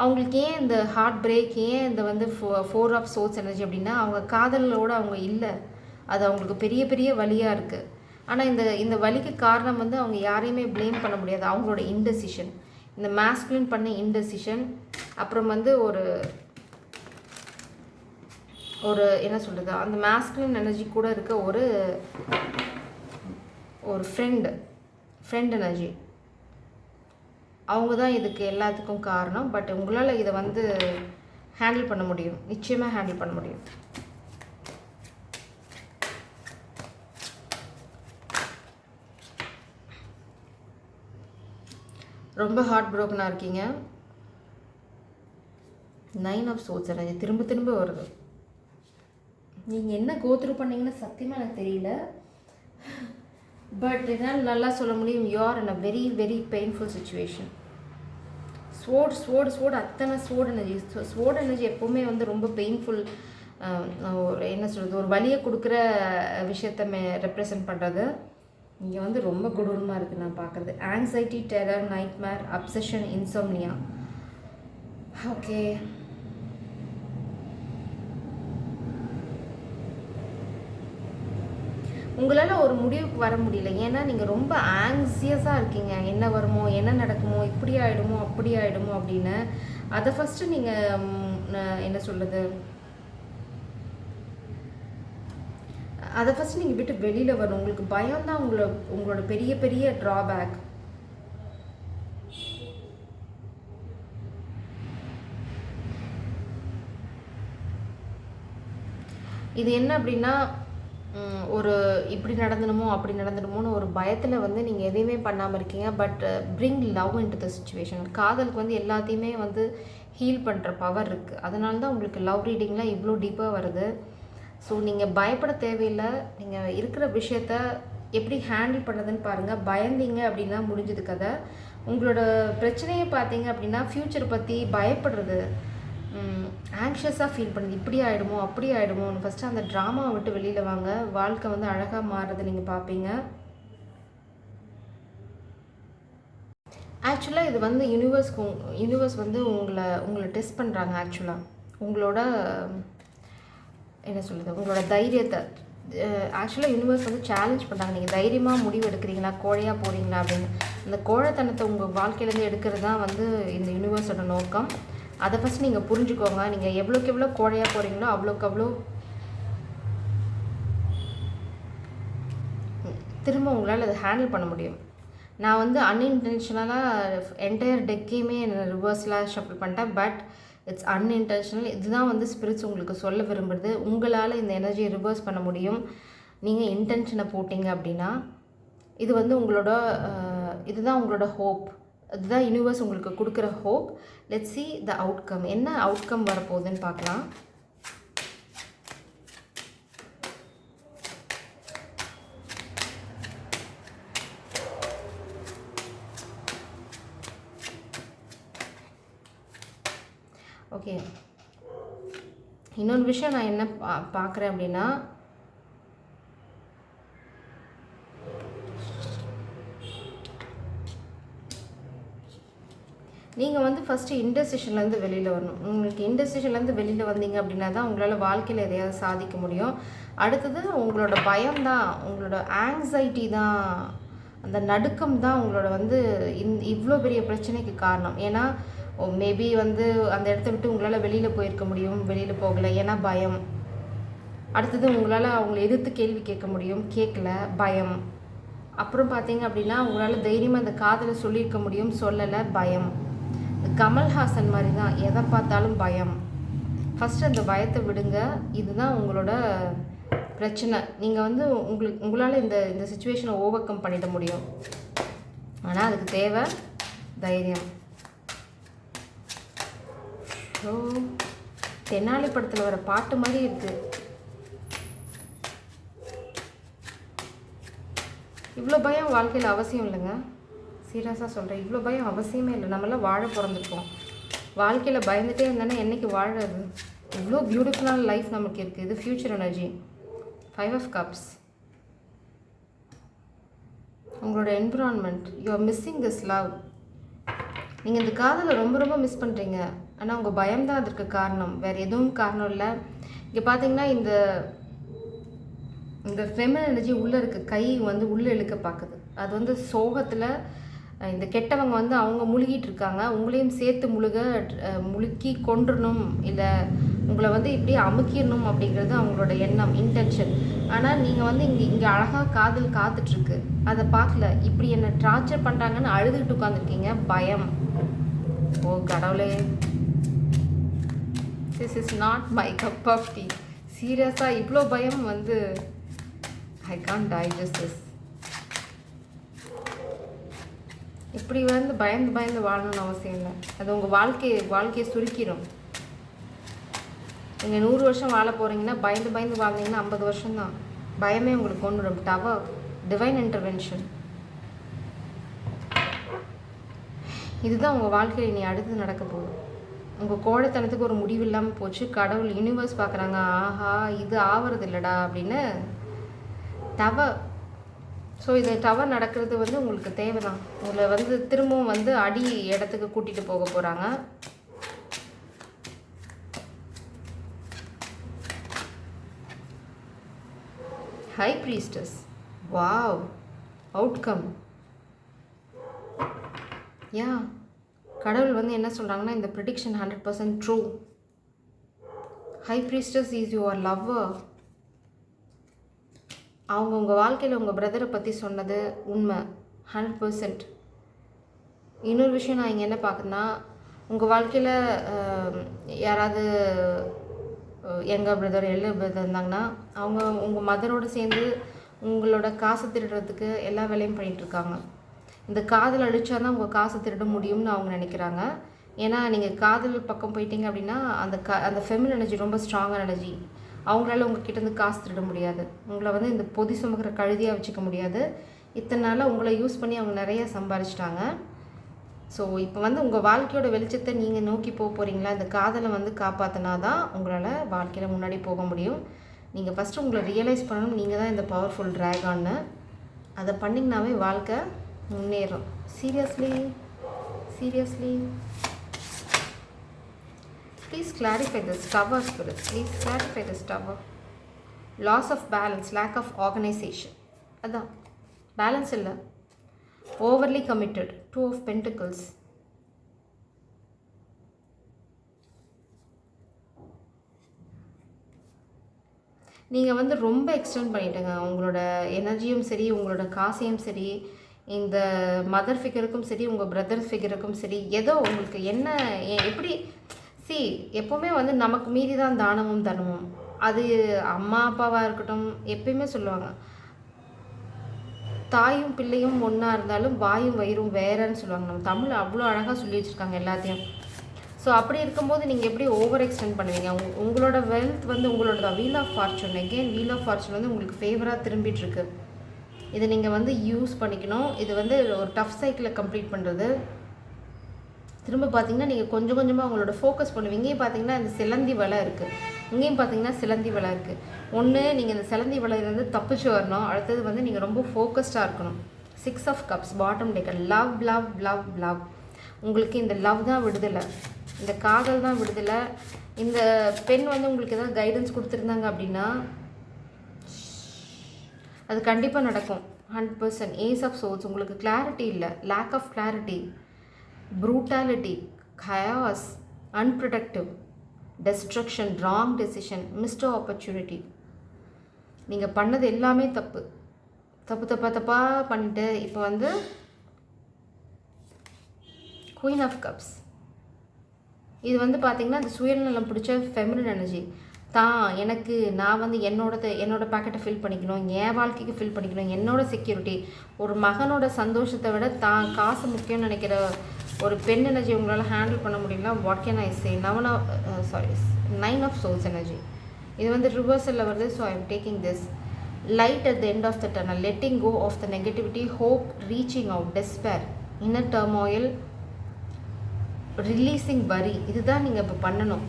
அவங்களுக்கு ஏன் இந்த ஹார்ட் பிரேக், ஏன் இந்த வந்து 4 ஆஃப் சோர்ஸ் எனர்ஜி அப்படின்னா அவங்க காதலோடு அவங்க இல்லை. அது அவங்களுக்கு பெரிய பெரிய வலியாக இருக்குது. ஆனால் இந்த வலிக்கு காரணம் வந்து அவங்க யாரையுமே ப்ளேம் பண்ண முடியாது. அவங்களோட இன்டெசிஷன், இந்த மாஸ்குலின் பண்ண இன்டெசிஷன். அப்புறம் வந்து ஒரு என்ன சொல்கிறது, அந்த மாஸ்குலின் எனர்ஜி கூட இருக்க ஒரு ஃப்ரெண்டு, ஃப்ரெண்ட் எனர்ஜி, அவங்க தான் இதுக்கு எல்லாத்துக்கும் காரணம். பட் உங்களால் இதை வந்து ஹேண்டில் பண்ண முடியும், நிச்சயமாக ஹேண்டில் பண்ண முடியும். ரொம்ப ஹார்ட் ப்ரோக்கனாக இருக்கீங்க. 9 ஆஃப் சோர்ட்ஸ் எனர்ஜி திரும்ப திரும்ப வருது. நீங்கள் என்ன கோத்ரூ பண்ணீங்கன்னு சத்தியமாக எனக்கு தெரியல. பட் என்னால் நல்லா சொல்ல முடியும், you are in a very very painful situation. Sword அத்தனை ஸ்வோர்ட் எனர்ஜி எப்போவுமே வந்து ரொம்ப பெயின்ஃபுல், என்ன சொல்கிறது, ஒரு வலியை கொடுக்குற விஷயத்த ரெப்ரசன்ட் பண்ணுறது. இங்கே வந்து ரொம்ப கொடூரமாக இருக்குது நான் பார்க்குறது. Anxiety, terror, nightmare, obsession, insomnia. Okay, உங்களால் ஒரு முடிவுக்கு வர முடியல. ஏன்னா நீங்கள் ரொம்ப ஆங்ஸியஸாக இருக்கீங்க. என்ன வருமோ, என்ன நடக்குமோ, இப்படி ஆகிடுமோ, அப்படி ஆகிடுமோ அப்படின்னு. அதை ஃபஸ்ட்டு நீங்கள் என்ன சொல்கிறது, அதை ஃபஸ்ட்டு நீங்கள் விட்டு வெளியில் வரணும். உங்களுக்கு பயம்தான் உங்களோட பெரிய பெரிய ட்ராபேக். இது என்ன அப்படின்னா, ஒரு இப்படி நடந்துடுமோ அப்படி நடந்துடுமோன்னு ஒரு பயத்தில் வந்து நீங்கள் எதையுமே பண்ணாமல் இருக்கீங்க. But bring love into the situation. காதலுக்கு வந்து எல்லாத்தையுமே வந்து ஹீல் பண்ணுற பவர் இருக்குது. அதனால தான் உங்களுக்கு லவ் ரீடிங்லாம் இவ்வளோ டீப்பாக வருது. ஸோ நீங்கள் பயப்பட தேவையில்லை. நீங்கள் இருக்கிற விஷயத்த எப்படி ஹேண்டில் பண்ணுறதுன்னு பாருங்கள். பயந்தீங்க அப்படின்னா முடிஞ்சது கதை. உங்களோட பிரச்சனையை பார்த்தீங்க அப்படின்னா ஃப்யூச்சரை பற்றி பயப்படுறது, ஆங்ஷியஸாக ஃபீல் பண்ணுது, இப்படி ஆகிடுமோ அப்படி ஆகிடுமோன்னு ஃபஸ்ட்டு அந்த ட்ராமாவை விட்டு வெளியில் வாங்க. வாழ்க்கை வந்து அழகாக மாறுறதை நீங்கள் பார்ப்பீங்க. ஆக்சுவலாக இது வந்து யூனிவர்ஸ் வந்து உங்களை டெஸ்ட் பண்ணுறாங்க. ஆக்சுவலாக உங்களோட என்ன சொல்கிறது, உங்களோட தைரியத்தை ஆக்சுவலாக யூனிவர்ஸ் வந்து சேலஞ்ச் பண்ணுறாங்க. நீங்கள் தைரியமாக முடிவு எடுக்கிறீங்களா, கோழையாக போகிறீங்களா அப்படின்னு. அந்த கோழைத்தனத்தை உங்கள் வாழ்க்கையிலேருந்து எடுக்கிறது தான் வந்து இந்த யூனிவர்ஸோட நோக்கம். அதை ஃபஸ்ட் நீங்கள் புரிஞ்சுக்கோங்க. நீங்கள் எவ்வளோக்கு எவ்வளோ கோழையாக போகிறீங்களோ அவ்வளோக்கு அவ்வளோ திரும்ப உங்களால் அதை ஹேண்டில் பண்ண முடியும். நான் வந்து அன்இன்டென்ஷனலாக என்டையர் டெக்கையுமே ரிவர்ஸ்லாம் ஷஃபிள் பண்ணிட்டேன். But it's unintentional. இதுதான் வந்து ஸ்பிரிட்ஸ் உங்களுக்கு சொல்ல விரும்புகிறது. உங்களால் இந்த எனர்ஜியை ரிவர்ஸ் பண்ண முடியும் நீங்கள் இன்டென்ஷனை போட்டிங்க அப்படின்னா. இது வந்து இதுதான் உங்களோட ஹோப். இதுதான் யூனிவர்ஸ் உங்களுக்கு கொடுக்குற hope. Let's see the outcome. என்ன அவுட்கம் வரப்போகுதுன்னு பார்க்கலாம். ஓகே, இன்னொரு விஷயம் நான் என்ன பார்க்குறேன் அப்படின்னா, நீங்கள் வந்து ஃபஸ்ட்டு இன்டெசிஷன்லேருந்து வெளியில் வரணும். உங்களுக்கு இன்டெசிஷன்லேருந்து வெளியில் வந்தீங்க அப்படின்னா தான் உங்களால் வாழ்க்கையில் எதையாவது சாதிக்க முடியும். அடுத்தது உங்களோட பயம்தான், உங்களோட ஆங்ஸைட்டி தான், அந்த நடுக்கம் தான் உங்களோட வந்து இவ்வளோ பெரிய பிரச்சனைக்கு காரணம். ஏன்னா மேபி வந்து அந்த இடத்த விட்டு உங்களால் வெளியில் போயிருக்க முடியும், வெளியில் போகலை, ஏன்னா பயம். அடுத்தது உங்களால் அவங்கள எதிர்த்து கேள்வி கேட்க முடியும், கேட்கல, பயம். அப்புறம் பார்த்தீங்க அப்படின்னா உங்களால் தைரியமாக அந்த காதலை சொல்லியிருக்க முடியும், சொல்லலை, பயம். கமல்ஹாசன் மாதிரி தான், எதை பார்த்தாலும் பயம். ஃபஸ்ட்டு அந்த பயத்தை விடுங்க. இதுதான் உங்களோட பிரச்சனை. நீங்கள் வந்து உங்களால் இந்த சுச்சுவேஷனை ஓவர் கம் பண்ணிட முடியும். ஆனால் அதுக்கு தேவை தைரியம். ஸோ தென்னாலி படத்தில் வர பாட்டு மாதிரி இருக்குது. இவ்வளோ பயம் வாழ்க்கையில் அவசியம் இல்லைங்க. சீரியஸாக சொல்கிறேன், இவ்வளோ பயம் அவசியமே இல்லை. நம்மளாம் வாழ பிறந்திருக்கோம். வாழ்க்கையில் பயந்துகிட்டே இருந்தானே என்றைக்கு வாழறது? இவ்வளோ பியூட்டிஃபுல்லான லைஃப் நமக்கு இருக்குது. இது ஃப்யூச்சர் எனர்ஜி. 5 of cups. உங்களோட environment, you are missing this love. நீங்கள் இந்த காதலை ரொம்ப ரொம்ப மிஸ் பண்ணுறீங்க. ஆனால் உங்கள் பயம்தான் அதற்கு காரணம், வேறு எதுவும் காரணம் இல்லை. இங்கே பார்த்தீங்கன்னா இந்த ஃபெமினின் எனர்ஜி உள்ளே இருக்க கை வந்து உள்ளே இழுக்க பார்க்குது. அது வந்து சோகத்தில் இந்த கெட்டவங்க வந்து அவங்க முழுகிட்டு இருக்காங்க. உங்களையும் சேர்த்து முழுக்கி கொன்றணும், இல்லை உங்களை வந்து இப்படி அமுக்கிடணும் அப்படிங்கிறது அவங்களோட எண்ணம், இன்டென்ஷன். ஆனால் நீங்கள் வந்து இங்கே அழகாக காதல் காத்துட்ருக்கு, அதை பார்க்கல. இப்படி என்னை டார்ச்சர் பண்ணுறாங்கன்னு அழுதுகிட்டு உட்காந்துருக்கீங்க. பயம். ஓ கடவுளே, this is not my cup of tea. சீரியஸாக இவ்வளோ பயம் வந்து ஐ கான்ட் டைஜஸ்ட் திஸ். இப்படி வந்து பயந்து பயந்து வாழணும்னு அவசியம் இல்லை. அது உங்கள் வாழ்க்கையை சுருக்கிடும். நீங்கள் 100 வருஷம் வாழ போகிறீங்கன்னா பயந்து பயந்து வாழ்ந்தீங்கன்னா 50 வருஷம்தான். பயமே உங்களுக்கு கொண்டுடும். Tower, divine intervention. இதுதான் உங்கள் வாழ்க்கையில் இனி அடுத்து நடக்க போகுது. உங்கள் கோழைத்தனத்துக்கு ஒரு முடிவு இல்லாமல் போச்சு. கடவுள், யூனிவர்ஸ் பார்க்குறாங்க, ஆஹா இது ஆவறது இல்லைடா அப்படின்னு. டவர். ஸோ இது டவர் நடக்கிறது வந்து உங்களுக்கு தேவை தான். உங்களை வந்து திரும்பவும் வந்து அடி இடத்துக்கு கூட்டிகிட்டு போக போகிறாங்க. High priestess. Wow, outcome. Yeah, கடவுள் வந்து என்ன சொல்கிறாங்கன்னா, இந்த prediction 100% true. High priestess is your lover. அவங்க உங்கள் வாழ்க்கையில் உங்கள் பிரதரை பற்றி சொன்னது உண்மை, 100%. இன்னொரு விஷயம் நான் இங்கே என்ன பார்க்குறேன்னா, உங்கள் வாழ்க்கையில் யாராவது எங்கள் பிரதர், எல்டர் பிரதர் இருந்தாங்கன்னா, அவங்க உங்கள் மதரோடு சேர்ந்து உங்களோட காசை திருடுறதுக்கு எல்லா வேலையும் பண்ணிகிட்ருக்காங்க. இந்த காதல் அழிச்சா தான் உங்கள் காசை திருட முடியும்னு அவங்க நினைக்கிறாங்க. ஏன்னா நீங்கள் காதல் பக்கம் போயிட்டீங்க அப்படின்னா அந்த ஃபெமினன் எனர்ஜி ரொம்ப ஸ்ட்ராங்கான எனர்ஜி. அவங்களால உங்ககிட்டேருந்து காசு திருட முடியாது. உங்களை வந்து இந்த பொதி சுமக்கிற கழுதியாக வச்சுக்க முடியாது. இத்தனை நாளாக உங்களை யூஸ் பண்ணி அவங்க நிறைய சம்பாரிச்சிட்டாங்க. ஸோ இப்போ வந்து உங்கள் வாழ்க்கையோட வெளிச்சத்தை நீங்கள் நோக்கி போக போகிறீங்களா? இந்த காதலை வந்து காப்பாற்றினா தான் உங்களால் வாழ்க்கையில் முன்னாடி போக முடியும். நீங்கள் ஃபஸ்ட்டு உங்களை ரியலைஸ் பண்ணணும், நீங்கள் தான் இந்த பவர்ஃபுல் ட்ராகான்னு. அதை பண்ணிங்கனாவே வாழ்க்கை முன்னேறும். Seriously. Please clarify this tower, spirit. Please clarify this tower. Loss of balance, lack of organization. அதான் பேலன்ஸ் இல்லை. Overly committed. 2 of Pentacles. நீங்கள் வந்து ரொம்ப எக்ஸ்டெண்ட் பண்ணிட்டேங்க. உங்களோட எனர்ஜியும் சரி, உங்களோட காசையும் சரி, இந்த மதர் ஃபிகருக்கும் சரி, உங்கள் பிரதர் ஃபிகருக்கும் சரி, ஏதோ உங்களுக்கு என்ன எப்படி எப்போவுமே வந்து நமக்கு மீறி தான் தானமும் தர்மமும். அது அம்மா அப்பாவாக இருக்கட்டும், எப்பயுமே சொல்லுவாங்க, தாயும் பிள்ளையும் ஒன்றா இருந்தாலும் வாயும் வயிறும் வேறன்னு சொல்லுவாங்க. நம்ம தமிழ் அவ்வளோ அழகாக சொல்லி வச்சுருக்காங்க எல்லாத்தையும். ஸோ அப்படி இருக்கும்போது நீங்கள் எப்படி ஓவர் எக்ஸ்டெண்ட் பண்ணுவீங்க? உங்களோட வெல்த் வந்து உங்களோட தான். Wheel of fortune. Again wheel of fortune வந்து உங்களுக்கு ஃபேவராக திரும்பிட்டுருக்கு. இதை நீங்கள் வந்து யூஸ் பண்ணிக்கணும். இது வந்து ஒரு டஃப் சைக்கிளை கம்ப்ளீட் பண்ணுறது. திரும்ப பார்த்தீங்கன்னா நீங்கள் கொஞ்சம் கொஞ்சமாக உங்களோட ஃபோக்கஸ் பண்ணுவீங்க. இங்கேயும் பார்த்தீங்கன்னா இந்த சிலந்தி வலை இருக்குது, இங்கேயும் பார்த்தீங்கன்னா சிலந்தி வலை இருக்குது. ஒன்று, நீங்கள் இந்த சிலந்தி வலையிலேருந்து தப்பிச்சு வரணும். அடுத்தது வந்து நீங்கள் ரொம்ப ஃபோக்கஸ்டாக இருக்கணும். 6 of Cups, bottom taker. Love love love love. உங்களுக்கு இந்த லவ் தான் விடுதலை, இந்த காதல் தான் விடுதலை. இந்த பெண் வந்து உங்களுக்கு ஏதாவது கைடன்ஸ் கொடுத்துருந்தாங்க அப்படின்னா அது கண்டிப்பாக நடக்கும். 100%. Ace of Swords. உங்களுக்கு கிளாரிட்டி இல்லை, lack of clarity, brutality, chaos, unproductive, destruction, wrong decision, missed opportunity. நீங்கள் பண்ணது எல்லாமே தப்பாக பண்ணிட்டு இப்போ வந்து குயின் ஆஃப் கப்ஸ். இது வந்து பார்த்திங்கன்னா அந்த சுயநலம் பிடிச்ச ஃபெமினின் எனர்ஜி தான். நான் வந்து என்னோட பேக்கெட்டை ஃபில் பண்ணிக்கணும், என் வாழ்க்கைக்கு ஃபில் பண்ணிக்கணும், என்னோட செக்யூரிட்டி. ஒரு மகனோட சந்தோஷத்தை விட தான் காசு முக்கியம்னு நினைக்கிற ஒரு பெண் எனர்ஜி உங்களால் ஹேண்டில் பண்ண முடியல. What can I say? 9 of Swords energy. இது வந்து ரிவர்சலில் வருது. So I am taking this. Light at the end of the tunnel, letting go of the negativity, hope, reaching out, despair, inner turmoil, releasing worry. இதுதான் நீங்கள் இப்போ பண்ணணும்.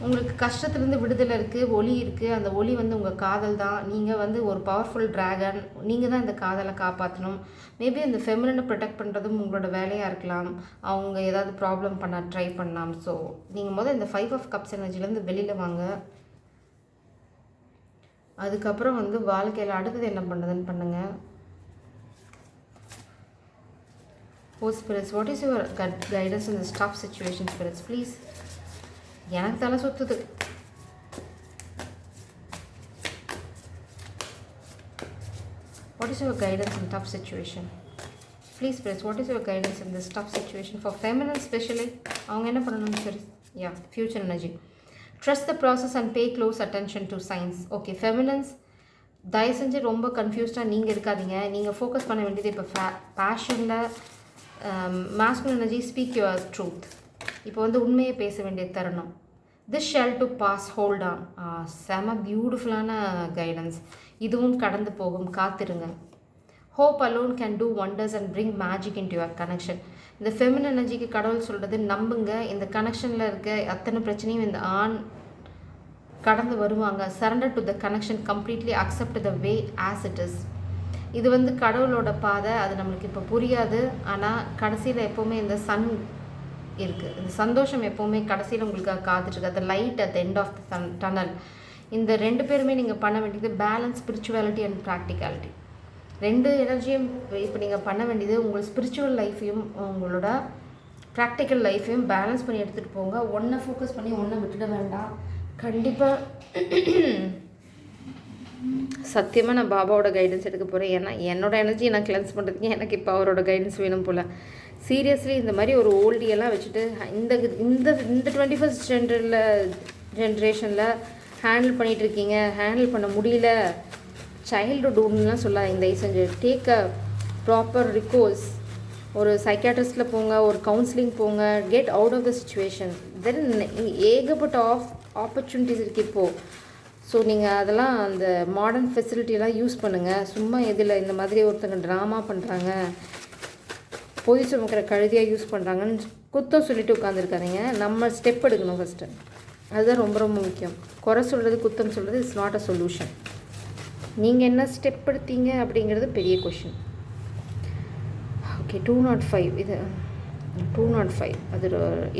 உங்களுக்கு கஷ்டத்துலேருந்து விடுதலை இருக்குது, ஒளி இருக்குது. அந்த ஒளி வந்து உங்கள் காதல் தான். நீங்கள் வந்து ஒரு பவர்ஃபுல் ட்ராகன். நீங்கள் தான் இந்த காதலை காப்பாற்றணும். மேபி இந்த ஃபெமினனை ப்ரொடெக்ட் பண்ணுறதும் உங்களோட வேலையாக இருக்கலாம். அவங்க ஏதாவது ப்ராப்ளம் பண்ண ட்ரை பண்ணலாம். ஸோ நீங்கள் இந்த 5 of Cups எனர்ஜிலேருந்து வெளியில் வாங்க. அதுக்கப்புறம் வந்து வாழ்க்கையில் அடுத்தது என்ன பண்ணுறதுன்னு பண்ணுங்கள். Oh spirits, what is your guidance in this tough situation spirits please? எனக்கு தலை சுற்றுது. What is your guidance in tough situation? Please press. What is your guidance in this tough situation for feminine especially? அவங்க என்ன பண்ணணும் சரி? Yeah, future energy. Trust the process and pay close attention to signs. Okay, feminines தயவு செஞ்சு ரொம்ப கன்ஃபியூஸ்டாக நீங்கள் இருக்காதீங்க. நீங்கள் ஃபோக்கஸ் பண்ண வேண்டியது இப்போ பேஷனில் masculine energy speak your truth. இப்போ வந்து உண்மையை பேச வேண்டிய தருணம். This shall too pass hold on. செம பியூட்டிஃபுல்லான கைடன்ஸ். இதுவும் கடந்து போகும், காத்திருங்க. Hope alone can do wonders and bring magic into your connection. இந்த ஃபெமினன் எனர்ஜிக்கு கடவுள் சொல்கிறது நம்புங்க. இந்த கனெக்ஷனில் இருக்க அத்தனை பிரச்சனையும் இந்த ஆண் கடந்து வருவாங்க. Surrender to the connection, completely accept the way as it is. இது வந்து கடவுளோட பாதை, அது நம்மளுக்கு இப்போ புரியாது. ஆனால் கடைசியில் எப்போவுமே இந்த சன் இருக்குது, இந்த சந்தோஷம் எப்போவுமே கடைசியில் உங்களுக்கு காத்துட்ருக்கு. அந்த light at the end of the tunnel. இந்த ரெண்டு பேருமே நீங்கள் பண்ண வேண்டியது பேலன்ஸ், ஸ்பிரிச்சுவாலிட்டி அண்ட் ப்ராக்டிகாலிட்டி. ரெண்டு எனர்ஜியும் இப்போ நீங்கள் பண்ண வேண்டியது உங்கள் ஸ்பிரிச்சுவல் லைஃப்பையும் உங்களோட ப்ராக்டிக்கல் லைஃப்பையும் பேலன்ஸ் பண்ணி எடுத்துகிட்டு போங்க. ஒன்றை ஃபோக்கஸ் பண்ணி ஒன்றை விட்டுட வேண்டாம். கண்டிப்பாக சத்தியமாக நான் பாபாவோட கைடன்ஸ் எடுக்க போகிறேன். ஏன்னா என்னோடய எனர்ஜியை நான் கிளென்ஸ் பண்ணுறதுக்கு எனக்கு இப்போ அவரோட கைடன்ஸ் வேணும் போல். சீரியஸ்லி இந்த மாதிரி ஒரு ஓல்டியெல்லாம் வச்சுட்டு இந்த இந்த இந்த 21st ஜென்ரேஷனில் ஹேண்டில் பண்ணிகிட்டு இருக்கீங்க, ஹேண்டில் பண்ண முடியல, சைல்டுஹுட் ஒன்றுலாம் சொல்லாதீங்க தயவு செஞ்சு. Take a proper recourse. ஒரு சைக்காட்ரிஸ்ட்டில் போங்க, ஒரு கவுன்சிலிங் போங்க. Get out of the situation. Then ஏகப்பட்ட ஆப்பர்ச்சுனிட்டிஸ் இருக்குது இப்போது. ஸோ நீங்கள் அதெல்லாம் அந்த மாடர்ன் ஃபெசிலிட்டியெல்லாம் யூஸ் பண்ணுங்கள். சும்மா இதில் இந்த மாதிரி ஒருத்தங்க ட்ராமா பண்ணுறாங்க, பொய் சுமக்கிற கழுதியாக யூஸ் பண்ணுறாங்கன்னு குத்தம் சொல்லிட்டு உட்காந்துருக்காதீங்க. நம்ம ஸ்டெப் எடுக்கணும் ஃபஸ்ட்டு. அதுதான் ரொம்ப ரொம்ப முக்கியம். குறை சொல்கிறது, குத்தம் சொல்கிறது இட்ஸ் நாட் அ சொல்யூஷன். நீங்கள் என்ன ஸ்டெப் எடுத்தீங்க அப்படிங்கிறது பெரிய கொஷின். ஓகே, 205. இது 205 அது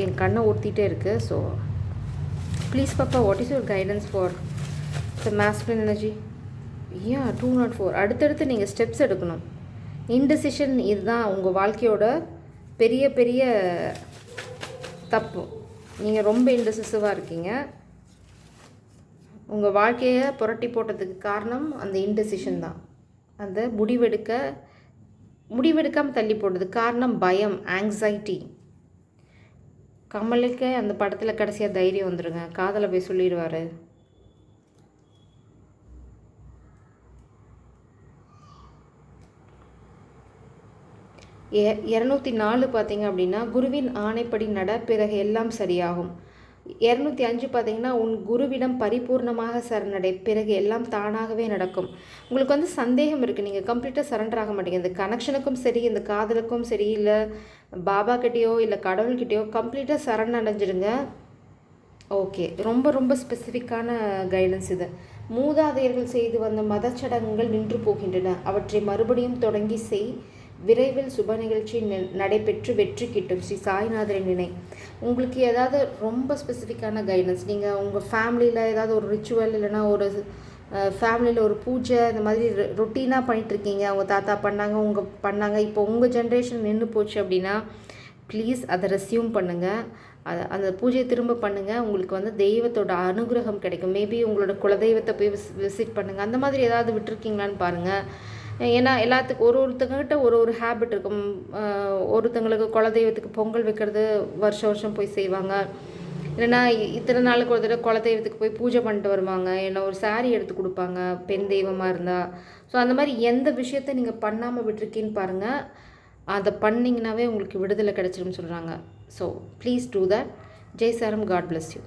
என் கண்ணை ஊற்றிட்டே இருக்குது. ஸோ ப்ளீஸ் பாப்பா, what is your guidance for the masculine energy? 204. அடுத்தடுத்து நீங்கள் ஸ்டெப்ஸ் எடுக்கணும். இன்டெசிஷன் இதுதான் உங்கள் வாழ்க்கையோட பெரிய பெரிய தப்பு. நீங்கள் ரொம்ப இன்டெசிசிவாக இருக்கீங்க. உங்கள் வாழ்க்கையை புரட்டி போட்டதுக்கு காரணம் அந்த இன்டெசிஷன் தான். அந்த முடிவெடுக்காமல் தள்ளி போடுறது காரணம் பயம், ஆங்ஸைட்டி. கமலுக்கு அந்த படத்தில் கடைசியாக தைரியம் வந்துடுங்க, காதலை போய் சொல்லிடுவார். எ 204 பார்த்தீங்க அப்படின்னா குருவின் ஆணைப்படி நட, பிறகு எல்லாம் சரியாகும். 205 பார்த்தீங்கன்னா உன் குருவிடம் பரிபூர்ணமாக சரணடை, பிறகு எல்லாம் தானாகவே நடக்கும். உங்களுக்கு வந்து சந்தேகம் இருக்குது, நீங்கள் கம்ப்ளீட்டாக சரண்டர் ஆக மாட்டீங்க. இந்த கனெக்ஷனுக்கும் சரி, இந்த காதலுக்கும் சரி, இல்லை பாபா கிட்டேயோ இல்லை கடவுள்கிட்டேயோ கம்ப்ளீட்டாக சரண் அடைஞ்சிடுங்க. ஓகே, ரொம்ப ரொம்ப ஸ்பெசிஃபிக்கான கைடன்ஸ் இது. மூதாதையர்கள் செய்து வந்த மதச்சடங்குகள் நின்று போகின்றன, அவற்றை மறுபடியும் தொடங்கி செய். விரைவில் சுப நிகழ்ச்சி நடைபெற்று வெற்றி கிட்டும். ஸ்ரீ சாய்நாதரின் நினை. உங்களுக்கு ஏதாவது ரொம்ப ஸ்பெசிஃபிக்கான கைடன்ஸ், நீங்கள் உங்கள் ஃபேமிலியில் ஏதாவது ஒரு ரிச்சுவல் இல்லைனா ஒரு ஃபேமிலியில் ஒரு பூஜை இந்த மாதிரி ரொட்டீனாக பண்ணிகிட்ருக்கீங்க, அவங்க தாத்தா பண்ணாங்க, இப்போ உங்கள் ஜென்ரேஷன் நின்று போச்சு அப்படின்னா ப்ளீஸ் அதை ரெஸ்யூம் பண்ணுங்கள். அந்த பூஜையை திரும்ப பண்ணுங்கள். உங்களுக்கு வந்து தெய்வத்தோட அனுகிரகம் கிடைக்கும். மேபி உங்களோட குலதெய்வத்தை போய் விசிட் பண்ணுங்கள். அந்த மாதிரி ஏதாவது விட்டுருக்கீங்களான்னு பாருங்கள். ஏன்னா எல்லாத்துக்கும் ஒருத்தங்ககிட்ட ஒரு ஹேபிட் இருக்கும். ஒருத்தங்களுக்கு குலதெய்வத்துக்கு பொங்கல் வைக்கிறது வருஷம் போய் செய்வாங்க. இல்லைன்னா இத்தனை நாளுக்கு ஒரு தடவை குலதெய்வத்துக்கு போய் பூஜை பண்ணிட்டு வருவாங்க. இல்லை ஒரு சாரீ எடுத்து கொடுப்பாங்க பெண் தெய்வமாக இருந்தால். ஸோ அந்த மாதிரி எந்த விஷயத்த நீங்கள் பண்ணாமல் விட்டுருக்கீன்னு பாருங்கள். அதை பண்ணிங்கனாவே உங்களுக்கு விடுதலை கிடச்சிரும்னு சொல்கிறாங்க. So please do that. Jai சாரம், காட் பிளஸ் யூ.